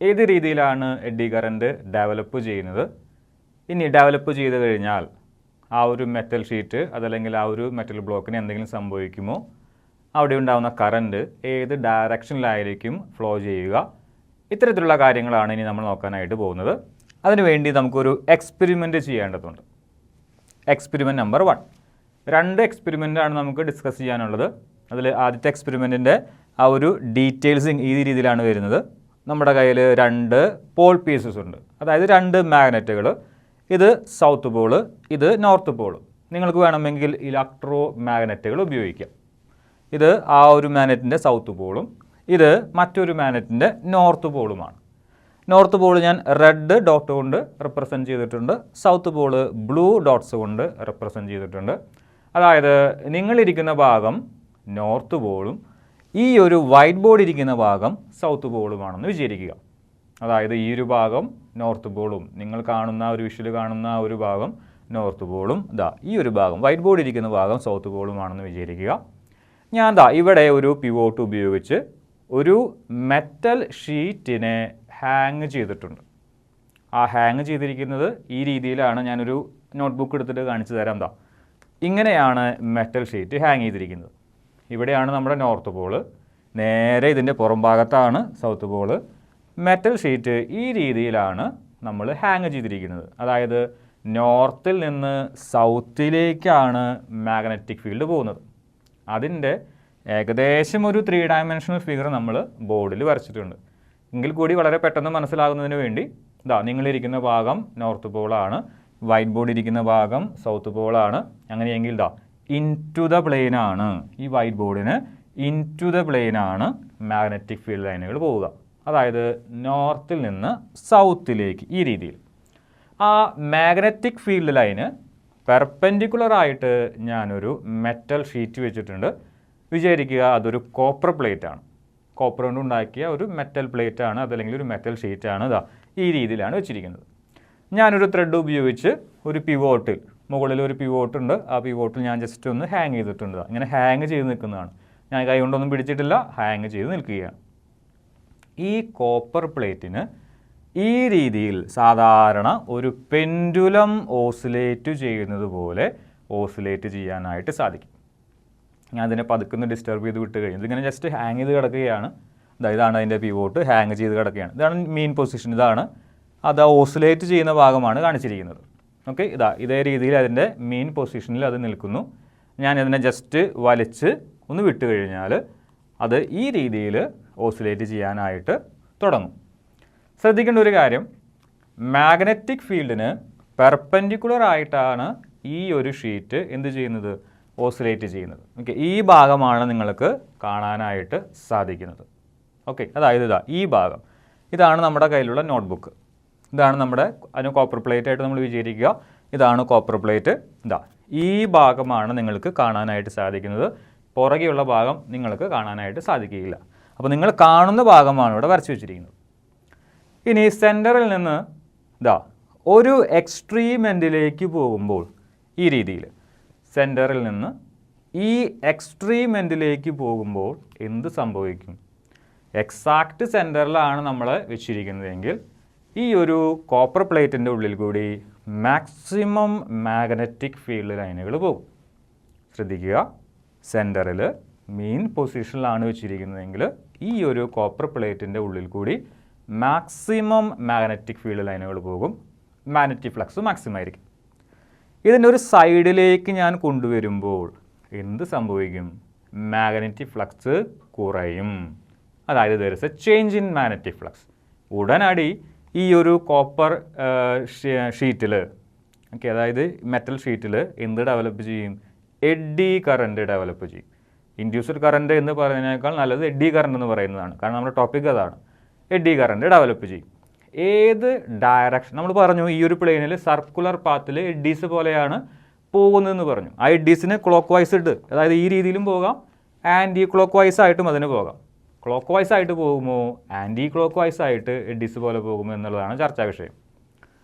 ഏത് രീതിയിലാണ് എഡ്ഡി കറണ്ട് ഡെവലപ്പ് ചെയ്യുന്നത്? ഇനി ഡെവലപ്പ് ചെയ്ത് കഴിഞ്ഞാൽ ആ ഒരു മെറ്റൽ ഷീറ്റ് അതല്ലെങ്കിൽ ആ ഒരു മെറ്റൽ ബ്ലോക്കിന് എന്തെങ്കിലും സംഭവിക്കുമോ? അവിടെ ഉണ്ടാകുന്ന കറണ്ട് ഏത് ഡയറക്ഷനിലായിരിക്കും ഫ്ലോ ചെയ്യുക? ഇത്തരത്തിലുള്ള കാര്യങ്ങളാണ് ഇനി നമ്മൾ നോക്കാനായിട്ട് പോകുന്നത്. അതിനുവേണ്ടി നമുക്കൊരു എക്സ്പെരിമെൻറ്റ് ചെയ്യേണ്ടതുണ്ട്. Experiment number 1. 2 എക്സ്പെരിമെൻ്റാണ് നമുക്ക് ഡിസ്കസ് ചെയ്യാനുള്ളത്. അതിൽ ആദ്യത്തെ എക്സ്പെരിമെൻറ്റിൻ്റെ ആ ഒരു ഡീറ്റെയിൽസിങ് ഈ രീതിയിലാണ് വരുന്നത്. നമ്മുടെ കയ്യിൽ 2 പോൾ പീസസ് ഉണ്ട്, അതായത് 2 മാഗ്നറ്റുകൾ. ഇത് സൗത്ത് പോള്, ഇത് നോർത്ത് പോള്. നിങ്ങൾക്ക് വേണമെങ്കിൽ ഇലക്ട്രോ മാഗ്നറ്റുകൾ ഉപയോഗിക്കാം. ഇത് ആ ഒരു മാഗ്നറ്റിൻ്റെ സൗത്ത് പോളും ഇത് മറ്റൊരു മാഗ്നറ്റിൻ്റെ നോർത്ത് പോളുമാണ്. നോർത്ത് പോൾ ഞാൻ റെഡ് ഡോട്ട് കൊണ്ട് റെപ്രസെൻറ്റ് ചെയ്തിട്ടുണ്ട്, സൗത്ത് പോള് ബ്ലൂ ഡോട്ട്സ് കൊണ്ട് റെപ്രസെൻറ്റ് ചെയ്തിട്ടുണ്ട്. അതായത് നിങ്ങളിരിക്കുന്ന ഭാഗം നോർത്ത് പോളും ഈ ഒരു വൈറ്റ് ബോർഡ് ഇരിക്കുന്ന ഭാഗം സൗത്ത് പോളുമാണെന്ന് വിചാരിക്കുക. അതായത് ഈ ഒരു ഭാഗം നോർത്ത് പോളും, നിങ്ങൾ കാണുന്ന ഒരു വിഷ്വൽ കാണുന്ന ഒരു ഭാഗം നോർത്ത് പോളും, ഈ ഒരു ഭാഗം വൈറ്റ് ബോർഡ് ഇരിക്കുന്ന ഭാഗം സൗത്ത് പോളുമാണെന്ന് വിചാരിക്കുക. ഞാൻ ഇവിടെ ഒരു പിവോട്ട് ഉപയോഗിച്ച് ഒരു മെറ്റൽ ഷീറ്റിനെ ഹാങ് ചെയ്തിട്ടുണ്ട്. ആ ഹാങ് ചെയ്തിരിക്കുന്നത് ഈ രീതിയിലാണ്. ഞാനൊരു നോട്ട്ബുക്ക് എടുത്തിട്ട് കാണിച്ചു തരാം. ഇങ്ങനെയാണ് മെറ്റൽ ഷീറ്റ് ഹാങ് ചെയ്തിരിക്കുന്നത്. ഇവിടെയാണ് നമ്മുടെ നോർത്ത് പോള്, നേരെ ഇതിൻ്റെ പുറം ഭാഗത്താണ് സൗത്ത് പോള്. മെറ്റൽ ഷീറ്റ് ഈ രീതിയിലാണ് നമ്മൾ ഹാങ് ചെയ്തിരിക്കുന്നത്. അതായത് നോർത്തിൽ നിന്ന് സൗത്തിലേക്കാണ് മാഗ്നറ്റിക് ഫീൽഡ് പോകുന്നത്. അതിൻ്റെ ഏകദേശം ഒരു 3 ഡയമെൻഷണൽ ഫിഗർ നമ്മൾ ബോർഡിൽ വരച്ചിട്ടുണ്ട്. എങ്കിൽ കൂടി വളരെ പെട്ടെന്ന് മനസ്സിലാകുന്നതിന് വേണ്ടി നിങ്ങളിരിക്കുന്ന ഭാഗം നോർത്ത് പോളാണ്, വൈറ്റ് ബോർഡ് ഇരിക്കുന്ന ഭാഗം സൗത്ത് പോളാണ്. അങ്ങനെയെങ്കിൽ ഇൻ ടു ദ പ്ലെയിനാണ്, ഈ വൈറ്റ് ബോർഡിന് ഇൻ ടു ദ പ്ലെയിനാണ് മാഗ്നറ്റിക് ഫീൽഡ് ലൈനുകൾ പോവുക. അതായത് നോർത്തിൽ നിന്ന് സൗത്തിലേക്ക് ഈ രീതിയിൽ. ആ മാഗ്നറ്റിക് ഫീൽഡ് ലൈന് പെർപെൻഡിക്കുലറായിട്ട് ഞാനൊരു മെറ്റൽ ഷീറ്റ് വെച്ചിട്ടുണ്ട്. വിചാരിക്കുക അതൊരു കോപ്പർ പ്ലേറ്റാണ്, കോപ്പർ കൊണ്ട് ഉണ്ടാക്കിയ ഒരു മെറ്റൽ പ്ലേറ്റാണ്, അതല്ലെങ്കിൽ ഒരു മെറ്റൽ ഷീറ്റാണ്. ഈ രീതിയിലാണ് വെച്ചിരിക്കുന്നത്. ഞാനൊരു ത്രെഡ് ഉപയോഗിച്ച് ഒരു പിവോട്ടിൽ, മുകളിൽ ഒരു പിവോട്ടുണ്ട്, ആ പിവോട്ടിൽ ഞാൻ ജസ്റ്റ് ഒന്ന് ഹാങ് ചെയ്തിട്ടുണ്ട്. ഇങ്ങനെ ഹാങ് ചെയ്ത് നിൽക്കുന്നതാണ്. ഞാൻ കൈ കൊണ്ടൊന്നും പിടിച്ചിട്ടില്ല, ഹാങ് ചെയ്ത് നിൽക്കുകയാണ്. ഈ കോപ്പർ പ്ലേറ്റിന് ഈ രീതിയിൽ സാധാരണ ഒരു പെൻഡുലം ഓസിലേറ്റ് ചെയ്യുന്നത് പോലെ ഓസിലേറ്റ് ചെയ്യാനായിട്ട് സാധിക്കും. ഞാൻ അതിനെ പതുക്കുന്ന ഡിസ്റ്റർബ് ചെയ്ത് വിട്ട് കഴിഞ്ഞു. ഇതിങ്ങനെ ജസ്റ്റ് ഹാങ് ചെയ്ത് കിടക്കുകയാണ്. ഇതാണ് അതിൻ്റെ പിവോട്ട്, ഹാങ് ചെയ്ത് കിടക്കുകയാണ്. ഇതാണ് മെയിൻ പൊസിഷൻ. ഇതാണ് അത് ഓസിലേറ്റ് ചെയ്യുന്ന ഭാഗമാണ് കാണിച്ചിരിക്കുന്നത്. ഓക്കെ, ഇതേ രീതിയിൽ അതിൻ്റെ മെയിൻ പൊസിഷനിൽ അത് നിൽക്കുന്നു. ഞാൻ ഇതിനെ ജസ്റ്റ് വലിച്ച് ഒന്ന് വിട്ട് കഴിഞ്ഞാൽ അത് ഈ രീതിയിൽ ഓസിലേറ്റ് ചെയ്യാനായിട്ട് തുടങ്ങും. ശ്രദ്ധിക്കേണ്ട ഒരു കാര്യം, മാഗ്നറ്റിക് ഫീൽഡിന് പെർപെൻഡിക്കുലർ ആയിട്ടാണ് ഈ ഒരു ഷീറ്റ് എന്ത് ചെയ്യുന്നത്, ഓസിലേറ്റ് ചെയ്യുന്നത്. ഓക്കെ, ഈ ഭാഗമാണ് നിങ്ങൾക്ക് കാണാനായിട്ട് സാധിക്കുന്നത്. ഓക്കെ, അതായത് ഈ ഭാഗം, ഇതാണ് നമ്മുടെ കയ്യിലുള്ള നോട്ട്ബുക്ക്. ഇതാണ് നമ്മുടെ അതിന് കോപ്പർ പ്ലേറ്റ് ആയിട്ട് നമ്മൾ വിചാരിക്കുക. ഇതാണ് കോപ്പർ പ്ലേറ്റ്. ഈ ഭാഗമാണ് നിങ്ങൾക്ക് കാണാനായിട്ട് സാധിക്കുന്നത്. പുറകെയുള്ള ഭാഗം നിങ്ങൾക്ക് കാണാനായിട്ട് സാധിക്കുകയില്ല. അപ്പോൾ നിങ്ങൾ കാണുന്ന ഭാഗമാണ് ഇവിടെ വരച്ചു വെച്ചിരിക്കുന്നത്. ഇനി സെൻറ്ററിൽ നിന്ന് ഒരു എക്സ്ട്രീം എൻഡിലേക്ക് പോകുമ്പോൾ ഈ രീതിയിൽ സെൻറ്ററിൽ നിന്ന് ഈ എക്സ്ട്രീം എൻഡിലേക്ക് പോകുമ്പോൾ എന്ത് സംഭവിക്കും? എക്സാക്റ്റ് സെൻറ്ററിലാണ് നമ്മൾ വെച്ചിരിക്കുന്നതെങ്കിൽ ഈ ഒരു കോപ്പർ പ്ലേറ്റിൻ്റെ ഉള്ളിൽ കൂടി മാക്സിമം മാഗ്നറ്റിക് ഫീൽഡ് ലൈനുകൾ പോകും. ശ്രദ്ധിക്കുക, സെൻറ്ററിൽ മെയിൻ പൊസിഷനിലാണ് വെച്ചിരിക്കുന്നതെങ്കിൽ ഈ ഒരു കോപ്പർ പ്ലേറ്റിൻ്റെ ഉള്ളിൽ കൂടി മാക്സിമം മാഗ്നറ്റിക് ഫീൽഡ് ലൈനുകൾ പോകും. മാഗ്നറ്റിക് ഫ്ലക്സ് മാക്സിമം ആയിരിക്കും. ഇതിൻ്റെ ഒരു സൈഡിലേക്ക് ഞാൻ കൊണ്ടുവരുമ്പോൾ എന്ത് സംഭവിക്കും? മാഗ്നറ്റിക് ഫ്ലക്സ് കുറയും. അതായത് there is a change in magnetic flux. ഉടനടി ഈ ഒരു കോപ്പർ ഷീറ്റിൽ, ഓക്കെ, അതായത് മെറ്റൽ ഷീറ്റിൽ എന്ത് ഡെവലപ്പ് ചെയ്യും? എഡ്ഡി കറണ്ട് ഡെവലപ്പ് ചെയ്യും. ഇൻഡ്യൂസ്ഡ് കറണ്ട് എന്ന് പറയുന്നതിനേക്കാൾ നല്ലത് എഡ്ഡി കറണ്ട് എന്ന് പറയുന്നതാണ്. കാരണം നമ്മുടെ ടോപ്പിക് അതാണ്. എഡ്ഡി കറണ്ട് ഡെവലപ്പ് ചെയ്യും. ഏത് ഡയറക്ഷൻ, നമ്മൾ പറഞ്ഞു ഈ ഒരു പ്ലെയിനിൽ സർക്കുലർ പാത്തിൽ എഡ്ഡീസ് പോലെയാണ് പോകുന്നതെന്ന് പറഞ്ഞു. ആ എഡ്ഡീസിന് ക്ലോക്ക് വൈസ് ഇട്ട്, അതായത് ഈ രീതിയിലും പോകാം, ആൻറ്റി ക്ലോക്ക് വൈസ് ആയിട്ടും അതിന് പോകാം. ക്ലോക്ക് വൈസ് ആയിട്ട് പോകുമോ, ആൻറ്റി ക്ലോക്ക് വൈസ് ആയിട്ട് എഡ്ഡീസ് പോലെ പോകുമോ എന്നുള്ളതാണ് ചർച്ചാ വിഷയം.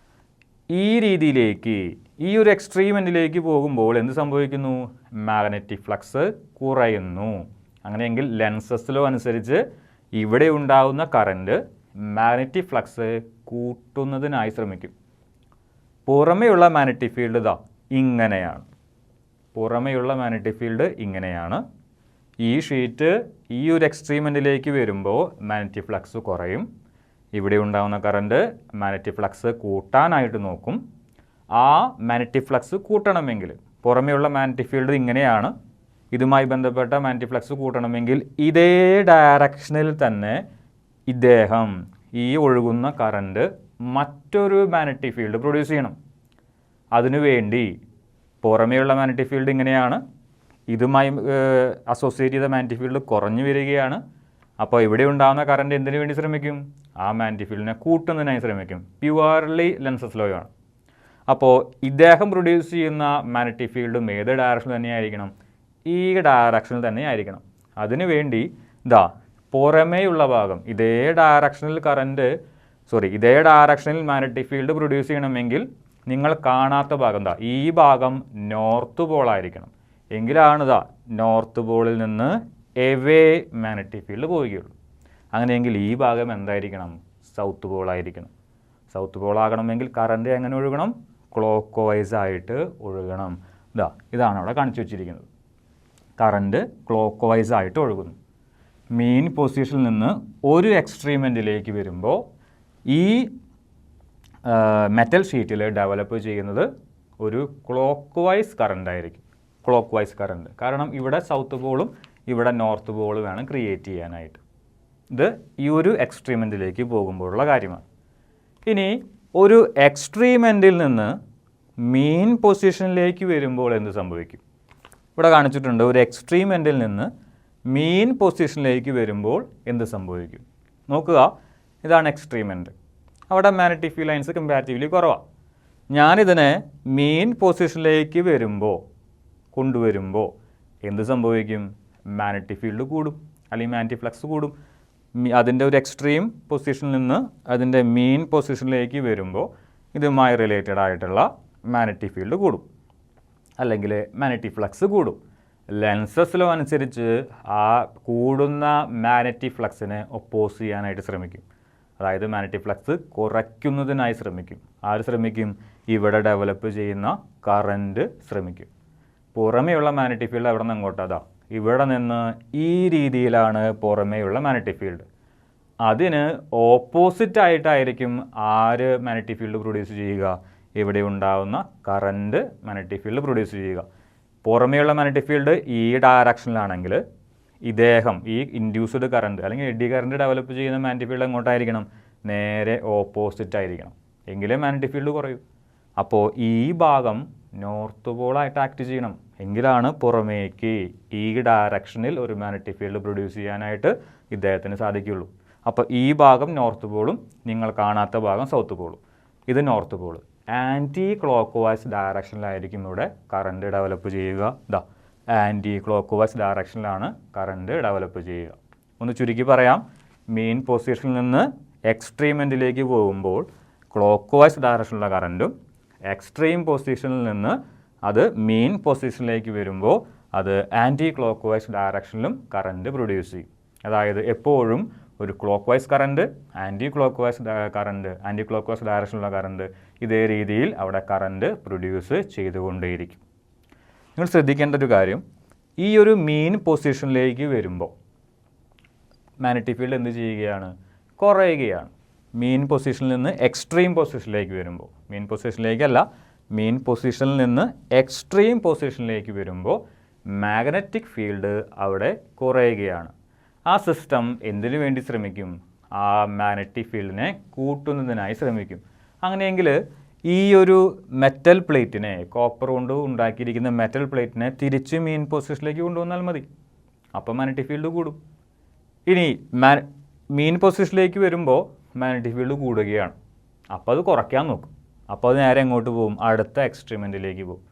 ഈ രീതിയിലേക്ക്, ഈ ഒരു എക്സ്ട്രീം എൻഡിലേക്ക് പോകുമ്പോൾ എന്ത് സംഭവിക്കുന്നു? മാഗ്നറ്റിക് ഫ്ലക്സ് കുറയുന്നു. അങ്ങനെയെങ്കിൽ ലെൻസസ് ലോ അനുസരിച്ച് ഇവിടെ ഉണ്ടാകുന്ന കറണ്ട് മാഗ്നറ്റിക് ഫ്ലക്സ് കൂട്ടുന്നതിനായി ശ്രമിക്കും. പുറമെയുള്ള മാഗ്നറ്റിക് ഫീൽഡ് ഇങ്ങനെയാണ്. പുറമെയുള്ള മാഗ്നറ്റിക് ഫീൽഡ് ഇങ്ങനെയാണ്. ഈ ഷീറ്റ് ഈ ഒരു എക്സ്ട്രീം എൻഡിലേക്ക് വരുമ്പോൾ മാഗ്നറ്റിക് ഫ്ലക്സ് കുറയും. ഇവിടെ ഉണ്ടാകുന്ന കറണ്ട് മാഗ്നറ്റിക് ഫ്ലക്സ് കൂട്ടാനായിട്ട് നോക്കും. ആ മാഗ്നറ്റിക് ഫ്ലക്സ് കൂട്ടണമെങ്കിൽ, പുറമെയുള്ള മാഗ്നറ്റിക് ഫീൽഡ് ഇങ്ങനെയാണ്, ഇതുമായി ബന്ധപ്പെട്ട മാഗ്നറ്റിക് ഫ്ലക്സ് കൂട്ടണമെങ്കിൽ ഇതേ ഡയറക്ഷനിൽ തന്നെ ഇദ്ദേഹം ഈ ഒഴുകുന്ന കറണ്ട് മറ്റൊരു മാഗ്നറ്റിക് ഫീൽഡ് പ്രൊഡ്യൂസ് ചെയ്യണം. അതിനുവേണ്ടി പുറമെയുള്ള മാഗ്നറ്റിക് ഫീൽഡ് ഇങ്ങനെയാണ്, ഇതുമായി അസോസിയേറ്റ് ചെയ്ത മാഗ്നറ്റിക് ഫീൽഡ് കുറഞ്ഞു വരികയാണ്. അപ്പോൾ ഇവിടെ ഉണ്ടാകുന്ന കറണ്ട് എന്തിനു വേണ്ടി ശ്രമിക്കും? ആ മാഗ്നറ്റിക് ഫീൽഡിനെ കൂട്ടുന്നതിനായി ശ്രമിക്കും. പ്യുവർലി ലെൻസസ് ലോ ആണ്. അപ്പോൾ ഇദ്ദേഹം പ്രൊഡ്യൂസ് ചെയ്യുന്ന മാഗ്നറ്റിക് ഫീൽഡും ഏത് ഡയറക്ഷനിൽ തന്നെയായിരിക്കണം? ഈ ഡയറക്ഷനിൽ തന്നെ ആയിരിക്കണം. അതിനുവേണ്ടി പുറമേയുള്ള ഭാഗം ഇതേ ഡയറക്ഷനിൽ ഇതേ ഡയറക്ഷനിൽ മാഗ്നറ്റിക് ഫീൽഡ് പ്രൊഡ്യൂസ് ചെയ്യണമെങ്കിൽ നിങ്ങൾ കാണാത്ത ഭാഗം ഈ ഭാഗം നോർത്ത് പോളായിരിക്കണം. എങ്കിലാണ് നോർത്ത് പോളിൽ നിന്ന് എവേ മാഗ്നറ്റിക് ഫീൽഡ് പോവുകയുള്ളൂ. അങ്ങനെയെങ്കിൽ ഈ ഭാഗം എന്തായിരിക്കണം? സൗത്ത് പോളായിരിക്കണം. സൗത്ത് പോളാകണമെങ്കിൽ കറണ്ട് എങ്ങനെ ഒഴുകണം? ക്ലോക്ക് വൈസ് ആയിട്ട് ഒഴുകണം. ഇതാണ് അവിടെ കാണിച്ചു വച്ചിരിക്കുന്നത്. കറണ്ട് ക്ലോക്ക് വൈസ് ആയിട്ട് ഒഴുകുന്നു. മെയിൻ പൊസിഷനിൽ നിന്ന് ഒരു എക്സ്ട്രീമെൻറ്റിലേക്ക് വരുമ്പോൾ ഈ മെറ്റൽ ഷീറ്റിൽ ഡെവലപ്പ് ചെയ്യുന്നത് ഒരു ക്ലോക്ക് വൈസ് കറണ്ട് ആയിരിക്കും. ക്ലോക്ക് വൈസ് കറണ്ട്, കാരണം ഇവിടെ സൗത്ത് പോളും ഇവിടെ നോർത്ത് പോളും വേണം ക്രിയേറ്റ് ചെയ്യാനായിട്ട്. ഇത് ഈ ഒരു എക്സ്ട്രീമെൻറ്റിലേക്ക് പോകുമ്പോഴുള്ള കാര്യമാണ്. ഇനി ഒരു എക്സ്ട്രീമെൻറ്റിൽ നിന്ന് മെയിൻ പൊസിഷനിലേക്ക് വരുമ്പോൾ എന്ത് സംഭവിക്കും? ഇവിടെ കാണിച്ചിട്ടുണ്ട്. ഒരു എക്സ്ട്രീമെൻറ്റിൽ നിന്ന് മെയിൻ പൊസിഷനിലേക്ക് വരുമ്പോൾ എന്ത് സംഭവിക്കും? നോക്കുക, ഇതാണ് എക്സ്ട്രീമെൻറ്റ്. അവിടെ മാഗ്നറ്റിക് ഫീൽഡ് ലൈൻസ് കമ്പാരിറ്റീവ്ലി കുറവാണ്. ഞാനിതിനെ മെയിൻ പൊസിഷനിലേക്ക് കൊണ്ടുവരുമ്പോൾ എന്ത് സംഭവിക്കും? മാഗ്നറ്റിക് ഫീൽഡ് കൂടും, അല്ലെങ്കിൽ മാഗ്നറ്റിക് ഫ്ലക്സ് കൂടും. അതിൻ്റെ ഒരു എക്സ്ട്രീം പൊസിഷനിൽ നിന്ന് അതിൻ്റെ മെയിൻ പൊസിഷനിലേക്ക് വരുമ്പോൾ ഇതുമായി റിലേറ്റഡ് ആയിട്ടുള്ള മാഗ്നറ്റിക് ഫീൽഡ് കൂടും, അല്ലെങ്കിൽ മാഗ്നറ്റിക് ഫ്ലക്സ് കൂടും. ലെൻസസ് ലോ അനുസരിച്ച് ആ കൂടുന്ന മാഗ്നറ്റിക് ഫ്ലക്സിനെ ഒപ്പോസ് ചെയ്യാനായിട്ട് ശ്രമിക്കും. അതായത് മാഗ്നറ്റിക് ഫ്ലക്സ് കുറയ്ക്കുന്നതിനായി ശ്രമിക്കും. ആര് ശ്രമിക്കും? ഇവിടെ ഡെവലപ്പ് ചെയ്യുന്ന കറൻറ്റ് ശ്രമിക്കും. പുറമേയുള്ള മാഗ്നറ്റിക് ഫീൽഡ് എവിടെ നിന്ന് അങ്ങോട്ടാ? ഇവിടെ നിന്ന് ഈ രീതിയിലാണ് പുറമേയുള്ള മാഗ്നറ്റിക് ഫീൽഡ്. അതിന് ഓപ്പോസിറ്റ് ആയിട്ടായിരിക്കും ആര് മാഗ്നറ്റിക് ഫീൽഡ് പ്രൊഡ്യൂസ് ചെയ്യുക? ഇവിടെ ഉണ്ടാകുന്ന കറൻറ്റ് മാഗ്നറ്റിക് ഫീൽഡ് പ്രൊഡ്യൂസ് ചെയ്യുക. പുറമേയുള്ള മാഗ്നറ്റിക് ഫീൽഡ് ഈ ഡയറക്ഷനിലാണെങ്കിൽ ഈ ഇൻഡ്യൂസ്ഡ് കറണ്ട് അല്ലെങ്കിൽ എഡി കറണ്ട് ഡെവലപ്പ് ചെയ്യുന്ന മാഗ്നറ്റിക് ഫീൽഡ് എങ്ങോട്ടായിരിക്കണം? നേരെ ഓപ്പോസിറ്റ് ആയിരിക്കണം. എങ്കിലേ മാഗ്നറ്റിക് ഫീൽഡ് കുറയൂ. അപ്പോൾ ഈ ഭാഗം നോർത്ത് പോളായിട്ട് ആക്ട് ചെയ്യണം. എങ്കിലാണ് പുറമേക്ക് ഈ ഡയറക്ഷനിൽ ഒരു മാഗ്നറ്റിക് ഫീൽഡ് പ്രൊഡ്യൂസ് ചെയ്യാനായിട്ട് ഇദ്ദേഹത്തിന് സാധിക്കുകയുള്ളൂ. അപ്പോൾ ഈ ഭാഗം നോർത്ത് പോളും നിങ്ങൾ കാണാത്ത ഭാഗം സൗത്ത് പോളും. ഇത് north pole. Anticlockwise ഡയറക്ഷനിലായിരിക്കും ഇവിടെ കറണ്ട് ഡെവലപ്പ് ചെയ്യുക. ആൻറ്റി ക്ലോക്ക് വൈസ് ഡയറക്ഷനിലാണ് കറണ്ട് ഡെവലപ്പ് ചെയ്യുക. ഒന്ന് ചുരുക്കി പറയാം, മെയിൻ പൊസിഷനിൽ നിന്ന് എക്സ്ട്രീമെൻറ്റിലേക്ക് പോകുമ്പോൾ ക്ലോക്ക് വൈസ് ഡയറക്ഷനിലുള്ള കറൻറ്റും എക്സ്ട്രീം പൊസിഷനിൽ നിന്ന് അത് മെയിൻ പൊസിഷനിലേക്ക് വരുമ്പോൾ അത് ആൻറ്റി ക്ലോക്ക് വൈസ് ഡയറക്ഷനിലും കറണ്ട് പ്രൊഡ്യൂസ് ചെയ്യും. അതായത് എപ്പോഴും ഒരു clock vice current, anti clock vice current, anti clock vice ഡയറക്ഷനിലുള്ള കറണ്ട്, ഇതേ രീതിയിൽ അവിടെ കറണ്ട് പ്രൊഡ്യൂസ് ചെയ്തുകൊണ്ടേയിരിക്കും. നിങ്ങൾ ശ്രദ്ധിക്കേണ്ട ഒരു കാര്യം, ഈ ഒരു മെയിൻ പൊസിഷനിലേക്ക് വരുമ്പോൾ മാഗ്നറ്റിക് ഫീൽഡ് എന്ത് ചെയ്യുകയാണ്? കുറയുകയാണ്. മെയിൻ പൊസിഷനിൽ നിന്ന് എക്സ്ട്രീം പൊസിഷനിലേക്ക് വരുമ്പോൾ, മെയിൻ പൊസിഷനിലേക്കല്ല, മെയിൻ പൊസിഷനിൽ നിന്ന് എക്സ്ട്രീം പൊസിഷനിലേക്ക് വരുമ്പോൾ മാഗ്നറ്റിക് ഫീൽഡ് അവിടെ കുറയുകയാണ്. ആ സിസ്റ്റം എന്തിനു വേണ്ടി ശ്രമിക്കും? ആ മാഗ്നറ്റിക് ഫീൽഡിനെ കൂട്ടുന്നതിനായി ശ്രമിക്കും. അങ്ങനെയെങ്കിൽ ഈ ഒരു മെറ്റൽ പ്ലേറ്റിനെ, കോപ്പർ കൊണ്ട് ഉണ്ടാക്കിയിരിക്കുന്ന മെറ്റൽ പ്ലേറ്റിനെ തിരിച്ച് മെയിൻ പൊസിഷനിലേക്ക് കൊണ്ടുവന്നാൽ മതി. അപ്പോൾ മാഗ്നറ്റിക് ഫീൽഡ് കൂടും. ഇനി മെയിൻ പൊസിഷനിലേക്ക് വരുമ്പോൾ മാഗ്നറ്റിക് ഫീൽഡ് കൂടുകയാണ്. അപ്പോൾ അത് കുറയ്ക്കാൻ നോക്കും. അപ്പോൾ അത് നേരെ എങ്ങോട്ട് പോകും? അടുത്ത എക്സ്ട്രീമെൻറ്റിലേക്ക് പോകും.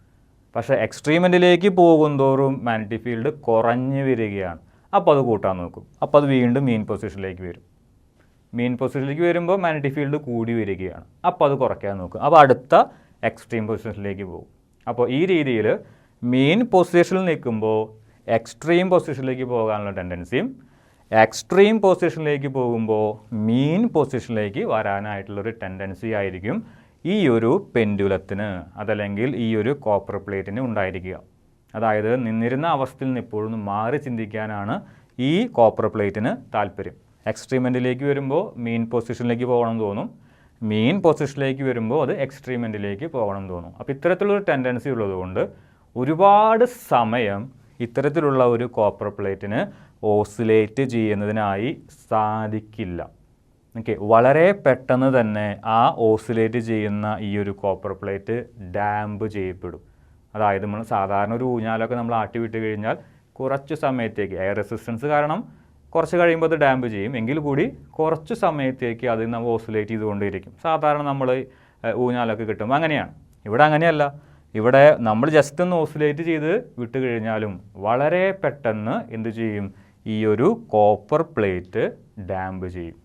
പക്ഷേ എക്സ്ട്രീമെൻറ്റിലേക്ക് പോകുന്തോറും മാഗ്നറ്റിക് ഫീൽഡ് കുറഞ്ഞു വരികയാണ്. അപ്പോൾ അത് കൂട്ടാൻ നോക്കും. അപ്പോൾ അത് വീണ്ടും മെയിൻ പൊസിഷനിലേക്ക് വരും. മെയിൻ പൊസിഷനിലേക്ക് വരുമ്പോൾ മാഗ്നറ്റിക് ഫീൽഡ് കൂടി വരികയാണ്. അപ്പോൾ അത് കുറയ്ക്കാൻ നോക്കും. അപ്പോൾ അടുത്ത എക്സ്ട്രീം പൊസിഷനിലേക്ക് പോകും. അപ്പോൾ ഈ രീതിയിൽ മെയിൻ പൊസിഷനിൽ നിൽക്കുമ്പോൾ എക്സ്ട്രീം പൊസിഷനിലേക്ക് പോകാനുള്ള ടെൻഡൻസിയും എക്സ്ട്രീം പൊസിഷനിലേക്ക് പോകുമ്പോൾ മെയിൻ പൊസിഷനിലേക്ക് വരാനായിട്ടുള്ളൊരു ടെൻഡൻസി ആയിരിക്കും ഈ ഒരു പെൻഡുലത്തിന്, അതല്ലെങ്കിൽ ഈ ഒരു കോപ്പർ പ്ലേറ്റിന് ഉണ്ടായിരിക്കുക. അതായത് നിന്നിരുന്ന അവസ്ഥയിൽ നിന്ന് എപ്പോഴും മാറി ചിന്തിക്കാനാണ് ഈ കോപ്പർ പ്ലേറ്റിന് താല്പര്യം. എക്സ്ട്രീമെൻറ്റിലേക്ക് വരുമ്പോൾ മെയിൻ പൊസിഷനിലേക്ക് പോകണം തോന്നും, മെയിൻ പൊസിഷനിലേക്ക് വരുമ്പോൾ അത് എക്സ്ട്രീമെൻറ്റിലേക്ക് പോകണം തോന്നും. അപ്പോൾ ഇത്തരത്തിലുള്ളൊരു ടെൻഡൻസി ഉള്ളതുകൊണ്ട് ഒരുപാട് സമയം ഇത്തരത്തിലുള്ള ഒരു കോപ്പർ പ്ലേറ്റിന് ഓസിലേറ്റ് ചെയ്യുന്നതിനായി സാധിക്കില്ല. ഓക്കെ, വളരെ പെട്ടെന്ന് തന്നെ ആ ഓസിലേറ്റ് ചെയ്യുന്ന ഈ ഒരു കോപ്പർ പ്ലേറ്റ് ഡാമ്പ് ചെയ്യപ്പെടും. അതായത് നമ്മൾ സാധാരണ ഒരു ഊഞ്ഞാലൊക്കെ നമ്മൾ ആട്ടി വിട്ട് കഴിഞ്ഞാൽ കുറച്ച് സമയത്തേക്ക് എയർ റെസിസ്റ്റൻസ് കാരണം കുറച്ച് കഴിയുമ്പോൾ അത് ഡാമ്പ് ചെയ്യും. എങ്കിൽ കൂടി കുറച്ച് സമയത്തേക്ക് അത് നമ്മൾ ഓസിലേറ്റ് ചെയ്തുകൊണ്ടിരിക്കും. സാധാരണ നമ്മൾ ഊഞ്ഞാലൊക്കെ കിട്ടുമ്പോൾ അങ്ങനെയാണ്. ഇവിടെ അങ്ങനെയല്ല. ഇവിടെ നമ്മൾ ജസ്റ്റ് ഒന്ന് ഓസിലേറ്റ് ചെയ്ത് വിട്ട് കഴിഞ്ഞാലും വളരെ പെട്ടെന്ന് എന്ത് ചെയ്യും? ഈ ഒരു കോപ്പർ പ്ലേറ്റ് ഡാമ്പ് ചെയ്യും.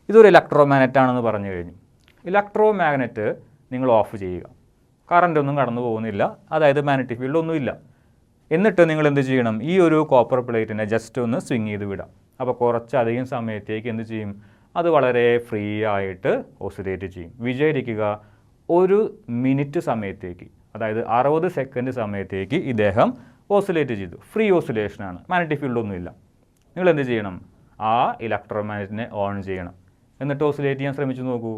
ഇതൊരു ഇലക്ട്രോ മാഗ്നറ്റ് ആണെന്ന് പറഞ്ഞു കഴിഞ്ഞു. ഇലക്ട്രോ മാഗ്നറ്റ് നിങ്ങൾ ഓഫ് ചെയ്യുക. കറണ്ട് ഒന്നും കടന്നു പോകുന്നില്ല, അതായത് മാഗ്നറ്റിക് ഫീൽഡ് ഒന്നുമില്ല. എന്നിട്ട് നിങ്ങൾ എന്ത് ചെയ്യണം, ഈ ഒരു കോപ്പർ പ്ലേറ്റിനെ ജസ്റ്റ് ഒന്ന് സ്വിങ് ചെയ്ത് വിടാം. അപ്പോൾ കുറച്ചധികം സമയത്തേക്ക് എന്ത് ചെയ്യും, അത് വളരെ ഫ്രീ ആയിട്ട് ഓസിലേറ്റ് ചെയ്യും. വിചാരിക്കുക, 1 മിനിറ്റ് സമയത്തേക്ക്, അതായത് 60 സെക്കൻഡ് സമയത്തേക്ക് ഇദ്ദേഹം ഓസിലേറ്റ് ചെയ്തു. ഫ്രീ ഓസിലേഷനാണ്, മാഗ്നറ്റിക് ഫീൽഡ് ഒന്നുമില്ല. നിങ്ങൾ എന്ത് ചെയ്യണം, ആ ഇലക്ട്രോ മാഗ്നറ്റിനെ ഓൺ ചെയ്യണം. എന്നിട്ട് ഓസിലേറ്റ് ചെയ്യാൻ ശ്രമിച്ചു നോക്കൂ.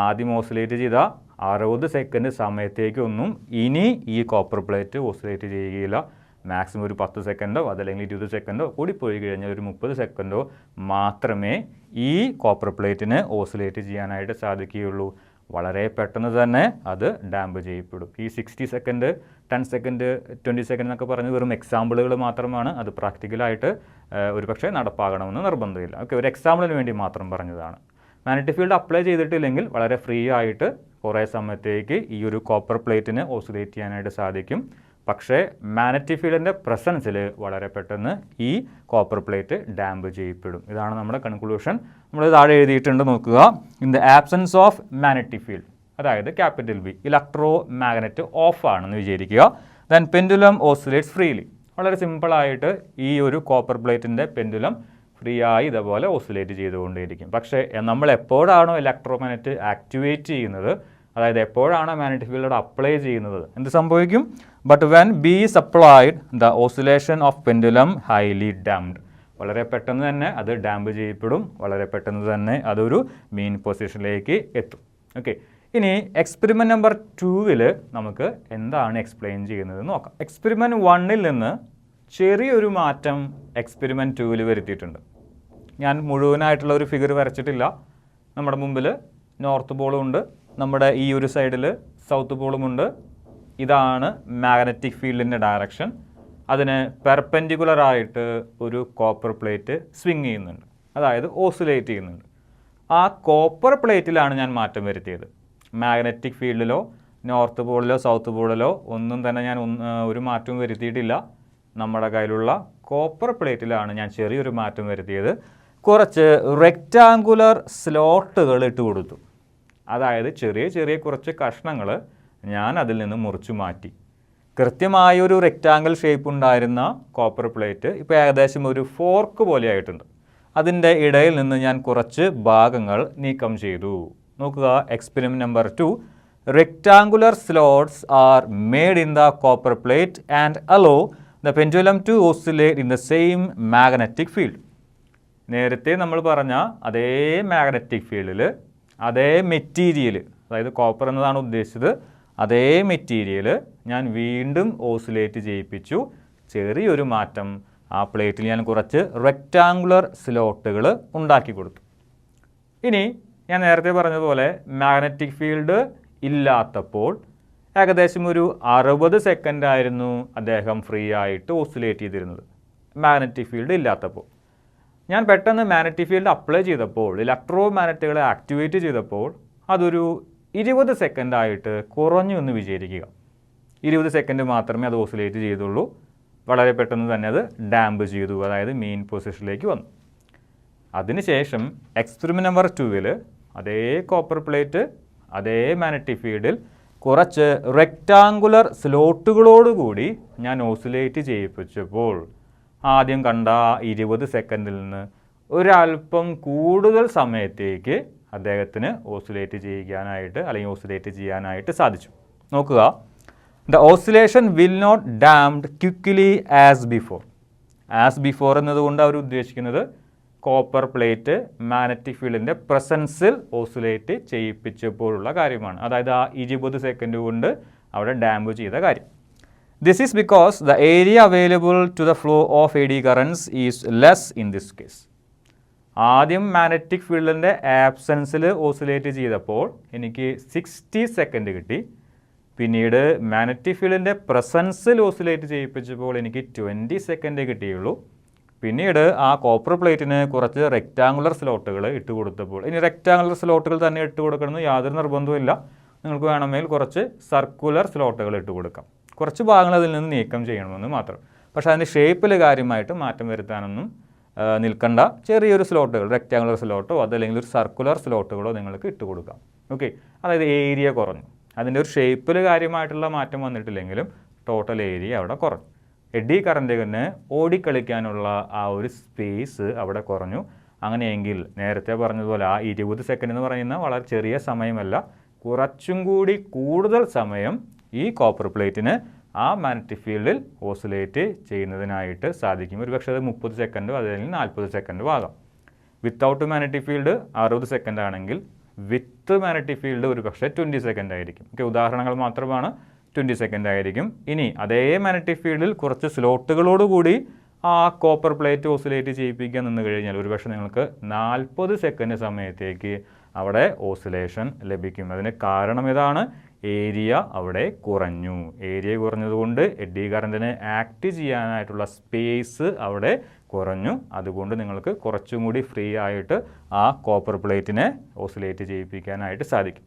ആദ്യം ഓസിലേറ്റ് ചെയ്ത 60 സെക്കൻഡ് സമയത്തേക്കൊന്നും ഇനി ഈ കോപ്പർ പ്ലേറ്റ് ഓസിലേറ്റ് ചെയ്യുകയില്ല. മാക്സിമം ഒരു 10 സെക്കൻഡോ അതല്ലെങ്കിൽ 20 സെക്കൻഡോ കൂടിപ്പോയി കഴിഞ്ഞാൽ ഒരു 30 സെക്കൻഡോ മാത്രമേ ഈ കോപ്പർ പ്ലേറ്റിന് ഓസിലേറ്റ് ചെയ്യാനായിട്ട് സാധിക്കുകയുള്ളൂ. വളരെ പെട്ടെന്ന് തന്നെ അത് ഡാമ്പ് ചെയ്യപ്പെടും. ഈ 60 സെക്കൻഡ്, 10 സെക്കൻഡ്, 20 സെക്കൻഡ് എന്നൊക്കെ പറഞ്ഞ് വെറും എക്സാമ്പിളുകൾ മാത്രമാണ്. അത് പ്രാക്ടിക്കലായിട്ട് ഒരു പക്ഷേ നടപ്പാകണമെന്ന് നിർബന്ധമില്ല. ഓക്കെ, ഒരു എക്സാമ്പിളിന് വേണ്ടി മാത്രം പറഞ്ഞതാണ്. മാഗ്നറ്റിക് ഫീൽഡ് അപ്ലൈ ചെയ്തിട്ടില്ലെങ്കിൽ വളരെ ഫ്രീ ആയിട്ട് കുറേ സമയത്തേക്ക് ഈ ഒരു കോപ്പർ പ്ലേറ്റിന് ഓസിലേറ്റ് ചെയ്യാനായിട്ട് സാധിക്കും. പക്ഷേ മാഗ്നറ്റിക് ഫീൽഡിൻ്റെ പ്രസൻസിൽ വളരെ പെട്ടെന്ന് ഈ കോപ്പർ പ്ലേറ്റ് ഡാമ്പ് ചെയ്യപ്പെടും. ഇതാണ് നമ്മുടെ കൺക്ലൂഷൻ. നമ്മൾ താഴെ എഴുതിയിട്ടുണ്ട്, നോക്കുക. In the absence of magnetic field, അതായത് capital B, electromagnet off ആണെന്ന് വിചാരിക്കുക. Then pendulum oscillates freely. വളരെ സിമ്പിളായിട്ട് ഈ ഒരു കോപ്പർ പ്ലേറ്റിൻ്റെ പെൻഡുലം ഫ്രീ ആയി ഇതേപോലെ ഓസിലേറ്റ് ചെയ്തുകൊണ്ടേയിരിക്കും. പക്ഷേ നമ്മൾ എപ്പോഴാണോ ഇലക്ട്രോ മാഗ്നറ്റ് ആക്ടിവേറ്റ് ചെയ്യുന്നത്, അതായത് എപ്പോഴാണ് മാഗ്നറ്റിക് ഫീൽഡ് അപ്ലൈ ചെയ്യുന്നത്, എന്ത് സംഭവിക്കും? But when B is applied the oscillation of pendulum highly damped. വളരെ പെട്ടെന്ന് തന്നെ അത് ഡാമ്പ് ചെയ്യപ്പെടും. വളരെ പെട്ടെന്ന് തന്നെ അതൊരു മീൻ പൊസിഷനിലേക്ക് എത്തും. ഓക്കെ, ഇനി എക്സ്പെരിമെൻറ്റ് നമ്പർ 2-ൽ നമുക്ക് എന്താണ് എക്സ്പ്ലെയിൻ ചെയ്യുന്നത് നോക്കാം. എക്സ്പെരിമെൻറ്റ് 1-ൽ നിന്ന് ചെറിയൊരു മാറ്റം എക്സ്പെരിമെൻറ്റ് 2-ൽ വരുത്തിയിട്ടുണ്ട്. ഞാൻ മുഴുവനായിട്ടുള്ള ഒരു ഫിഗർ വരച്ചിട്ടില്ല. നമ്മുടെ മുമ്പിൽ നോർത്ത് പോളും ഉണ്ട്, നമ്മുടെ ഈ ഒരു സൈഡിൽ സൗത്ത് പോളുമുണ്ട്. ഇതാണ് മാഗ്നറ്റിക് ഫീൽഡിൻ്റെ ഡയറക്ഷൻ. അതിന് പെർപെൻഡിക്കുലറായിട്ട് ഒരു കോപ്പർ പ്ലേറ്റ് സ്വിങ് ചെയ്യുന്നുണ്ട്, അതായത് ഓസിലേറ്റ് ചെയ്യുന്നുണ്ട്. ആ കോപ്പർ പ്ലേറ്റിലാണ് ഞാൻ മാറ്റം വരുത്തിയത്. മാഗ്നറ്റിക് ഫീൽഡിലോ നോർത്ത് പോളിലോ സൗത്ത് പോളിലോ ഒന്നും തന്നെ ഞാൻ ഒരു മാറ്റവും വരുത്തിയിട്ടില്ല. നമ്മുടെ കയ്യിലുള്ള കോപ്പർ പ്ലേറ്റിലാണ് ഞാൻ ചെറിയൊരു മാറ്റം വരുത്തിയത്. കുറച്ച് റെക്റ്റാങ്കുലർ സ്ലോട്ടുകൾ ഇട്ട് കൊടുത്തു. അതായത് ചെറിയ ചെറിയ കുറച്ച് കഷ്ണങ്ങൾ ഞാൻ അതിൽ നിന്ന് മുറിച്ചു മാറ്റി. കൃത്യമായൊരു റെക്റ്റാങ്കിൾ ഷേപ്പ് ഉണ്ടായിരുന്ന കോപ്പർ പ്ലേറ്റ് ഇപ്പോൾ ഏകദേശം ഒരു ഫോർക്ക് പോലെ ആയിട്ടുണ്ട്. അതിൻ്റെ ഇടയിൽ നിന്ന് ഞാൻ കുറച്ച് ഭാഗങ്ങൾ നീക്കം ചെയ്തു. നോക്കുക, experiment number 2. Rectangular slots are made in the copper plate and allow the pendulum to oscillate in the same magnetic field. നേരത്തെ നമ്മൾ പറഞ്ഞ അതേ മാഗ്നറ്റിക് ഫീൽഡിൽ അതേ മെറ്റീരിയൽ, അതായത് കോപ്പർ എന്നതാണ് ഉദ്ദേശിച്ചത്, അതേ മെറ്റീരിയൽ ഞാൻ വീണ്ടും ഓസിലേറ്റ് ചെയ്യിപ്പിച്ചു. ചെറിയൊരു മാറ്റം, ആ പ്ലേറ്റിൽ ഞാൻ കുറച്ച് റെക്റ്റാങ്കുലർ സ്ലോട്ടുകൾ ഉണ്ടാക്കി കൊടുത്തു. ഇനി ഞാൻ നേരത്തെ പറഞ്ഞതുപോലെ മാഗ്നറ്റിക് ഫീൽഡ് ഇല്ലാത്തപ്പോൾ ഏകദേശം ഒരു 60 സെക്കൻഡ് ആയിരുന്നു അദ്ദേഹം ഫ്രീ ആയിട്ട് ഓസിലേറ്റ് ചെയ്തിരുന്നത്. മാഗ്നറ്റിക് ഫീൽഡ് ഇല്ലാത്തപ്പോൾ ഞാൻ പെട്ടെന്ന് മാഗ്നറ്റിക് ഫീൽഡ് അപ്ലൈ ചെയ്തപ്പോൾ, ഇലക്ട്രോ മാഗ്നറ്റുകളെ ആക്ടിവേറ്റ് ചെയ്തപ്പോൾ അതൊരു 20 സെക്കൻഡ് ആയിട്ട് കുറഞ്ഞു എന്ന് വിചാരിക്കുക. 20 സെക്കൻഡ് മാത്രമേ അത് ഓസിലേറ്റ് ചെയ്തുള്ളൂ. വളരെ പെട്ടെന്ന് തന്നെ അത് ഡാമ്പ് ചെയ്തു, അതായത് മെയിൻ പൊസിഷനിലേക്ക് വന്നു. അതിനുശേഷം എക്സ്പെരിമെൻറ്റ് നമ്പർ 2-ൽ അതേ കോപ്പർ പ്ലേറ്റ് അതേ മാഗ്നറ്റിക് ഫീൽഡിൽ കുറച്ച് റെക്റ്റാങ്കുലർ സ്ലോട്ടുകളോടുകൂടി ഞാൻ ഓസിലേറ്റ് ചെയ്യിപ്പിച്ചപ്പോൾ ആദ്യം കണ്ട 20 സെക്കൻഡിൽ നിന്ന് ഒരല്പം കൂടുതൽ സമയത്തേക്ക് അദ്ദേഹത്തിന് ഓസിലേറ്റ് ചെയ്യാനായിട്ട് അല്ലെങ്കിൽ ഓസിലേറ്റ് ചെയ്യാനായിട്ട് സാധിച്ചു. നോക്കുക, the oscillation will not damped quickly as before. As before എന്നതുകൊണ്ട് അവർ ഉദ്ദേശിക്കുന്നത് കോപ്പർ പ്ലേറ്റ് മാഗ്നറ്റിക് ഫീൽഡിൻ്റെ പ്രസൻസിൽ ഓസിലേറ്റ് ചെയ്യിപ്പിച്ചപ്പോഴുള്ള കാര്യമാണ്. അതായത് ആ 20 സെക്കൻഡ് കൊണ്ട് അവിടെ ഡാമ്പ് ചെയ്ത കാര്യം. This is because the area available to the flow of eddy currents is less in this case. ആദ്യം മാഗ്നറ്റിക് ഫീൽഡിൻ്റെ ആബ്സെൻസിൽ ഓസിലേറ്റ് ചെയ്തപ്പോൾ എനിക്ക് 60 സെക്കൻഡ് കിട്ടി. പിന്നീട് മാഗ്നറ്റിക് ഫീൽഡിൻ്റെ പ്രസൻസിൽ ഓസിലേറ്റ് ചെയ്യിപ്പിച്ചപ്പോൾ എനിക്ക് 20 സെക്കൻഡ് കിട്ടിയുള്ളൂ. പിന്നീട് ആ കോപ്പർ പ്ലേറ്റിന് കുറച്ച് റെക്റ്റാങ്കുലർ സ്ലോട്ടുകൾ ഇട്ട് കൊടുത്തപ്പോൾ, ഇനി റെക്റ്റാങ്കുലർ സ്ലോട്ടുകൾ തന്നെ ഇട്ട് കൊടുക്കണമെന്ന് യാതൊരു നിർബന്ധവുമില്ല. നിങ്ങൾക്ക് വേണമെങ്കിൽ കുറച്ച് സർക്കുലർ സ്ലോട്ടുകൾ ഇട്ട് കൊടുക്കാം. കുറച്ച് ഭാഗങ്ങൾ അതിൽ നിന്ന് നീക്കം ചെയ്യണമെന്ന് മാത്രം. പക്ഷേ അതിൻ്റെ ഷേപ്പിൽ കാര്യമായിട്ട് മാറ്റം വരുത്താനൊന്നും നിൽക്കേണ്ട ചെറിയൊരു സ്ലോട്ടുകൾ, റെക്റ്റാങ്കുലർ സ്ലോട്ടോ അതല്ലെങ്കിൽ ഒരു സർക്കുലർ സ്ലോട്ടുകളോ നിങ്ങൾക്ക് ഇട്ട് കൊടുക്കാം. ഓക്കെ, അതായത് ഏരിയ കുറഞ്ഞു. അതിൻ്റെ ഒരു ഷേപ്പിൽ കാര്യമായിട്ടുള്ള മാറ്റം വന്നിട്ടില്ലെങ്കിലും ടോട്ടൽ ഏരിയ അവിടെ കുറഞ്ഞു. എഡ്ഡി കറൻറ്റിന് ഓടിക്കളിക്കാനുള്ള ആ ഒരു സ്പേസ് അവിടെ കുറഞ്ഞു. അങ്ങനെയെങ്കിൽ നേരത്തെ പറഞ്ഞതുപോലെ ആ 20 സെക്കൻഡ് എന്ന് പറയുന്ന വളരെ ചെറിയ സമയമല്ല, കുറച്ചും കൂടി കൂടുതൽ സമയം ഈ കോപ്പർ പ്ലേറ്റിന് ആ മാഗ്നറ്റിക് ഫീൽഡിൽ ഓസിലേറ്റ് ചെയ്യുന്നതിനായിട്ട് സാധിക്കും. ഒരു പക്ഷേ അത് 30 സെക്കൻഡോ അല്ലെങ്കിൽ 40 സെക്കൻഡോ ആകാം. വിത്തൗട്ട് മാഗ്നറ്റിക് ഫീൽഡ് 60 സെക്കൻഡ് ആണെങ്കിൽ വിത്ത് മാഗ്നറ്റിക് ഫീൽഡ് ഒരു പക്ഷേ 20 സെക്കൻഡ് ആയിരിക്കും. ഓക്കെ, ഉദാഹരണങ്ങൾ മാത്രമാണ്. 20 സെക്കൻഡ് ആയിരിക്കും. ഇനി അതേ മാഗ്നറ്റിക് ഫീൽഡിൽ കുറച്ച് സ്ലോട്ടുകളോടുകൂടി ആ കോപ്പർ പ്ലേറ്റ് ഓസിലേറ്റ് ചെയ്യിപ്പിക്കാൻ നിന്ന് കഴിഞ്ഞാൽ ഒരു പക്ഷേ നിങ്ങൾക്ക് 40 സെക്കൻഡ് സമയത്തേക്ക് അവിടെ ഓസിലേഷൻ ലഭിക്കും. അതിന് കാരണം ഇതാണ്, ഏരിയ അവിടെ കുറഞ്ഞു. ഏരിയ കുറഞ്ഞതുകൊണ്ട് എഡ്ഡി കറൻറ്റിനെ ആക്ട് ചെയ്യാനായിട്ടുള്ള സ്പേസ് അവിടെ കുറഞ്ഞു. അതുകൊണ്ട് നിങ്ങൾക്ക് കുറച്ചും കൂടി ഫ്രീ ആയിട്ട് ആ കോപ്പർ പ്ലേറ്റിനെ ഓസിലേറ്റ് ചെയ്യിപ്പിക്കാനായിട്ട് സാധിക്കും.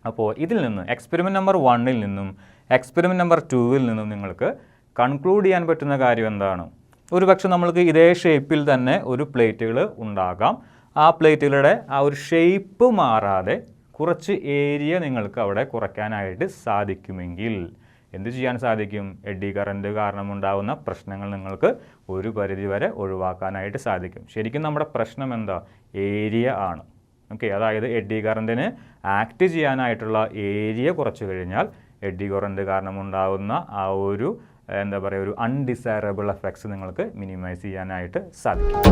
അപ്പോൾ ഇതിൽ നിന്ന് എക്സ്പെരിമെൻറ്റ് നമ്പർ 1-ൽ നിന്നും എക്സ്പെരിമെൻറ്റ് നമ്പർ 2-ൽ നിന്നും നിങ്ങൾക്ക് കൺക്ലൂഡ് ചെയ്യാൻ പറ്റുന്ന കാര്യം എന്താണ്? ഒരു പക്ഷേ നമ്മൾക്ക് ഇതേ ഷേപ്പിൽ തന്നെ ഒരു പ്ലേറ്റുകൾ ഉണ്ടാകാം. ആ പ്ലേറ്റുകളുടെ ആ ഒരു ഷേപ്പ് മാറാതെ കുറച്ച് ഏരിയ നിങ്ങൾക്ക് അവിടെ കുറയ്ക്കാനായിട്ട് സാധിക്കുമെങ്കിൽ എന്ത് ചെയ്യാൻ സാധിക്കും? എഡ്ഡി കറൻറ്റ് കാരണമുണ്ടാകുന്ന പ്രശ്നങ്ങൾ നിങ്ങൾക്ക് ഒരു പരിധിവരെ ഒഴിവാക്കാനായിട്ട് സാധിക്കും. ശരിക്കും നമ്മുടെ പ്രശ്നം എന്താ? ഏരിയ ആണ്. ഓക്കെ, അതായത് എഡ്ഡി കറൻറ്റിന് ആക്ട് ചെയ്യാനായിട്ടുള്ള ഏരിയ കുറച്ച് കഴിഞ്ഞാൽ എഡ്ഡി കറൻറ്റ് കാരണമുണ്ടാകുന്ന ആ ഒരു എന്താ പറയുക, ഒരു അൺഡിസൈറബിൾ എഫക്ട്സ് നിങ്ങൾക്ക് മിനിമൈസ് ചെയ്യാനായിട്ട് സാധിക്കും.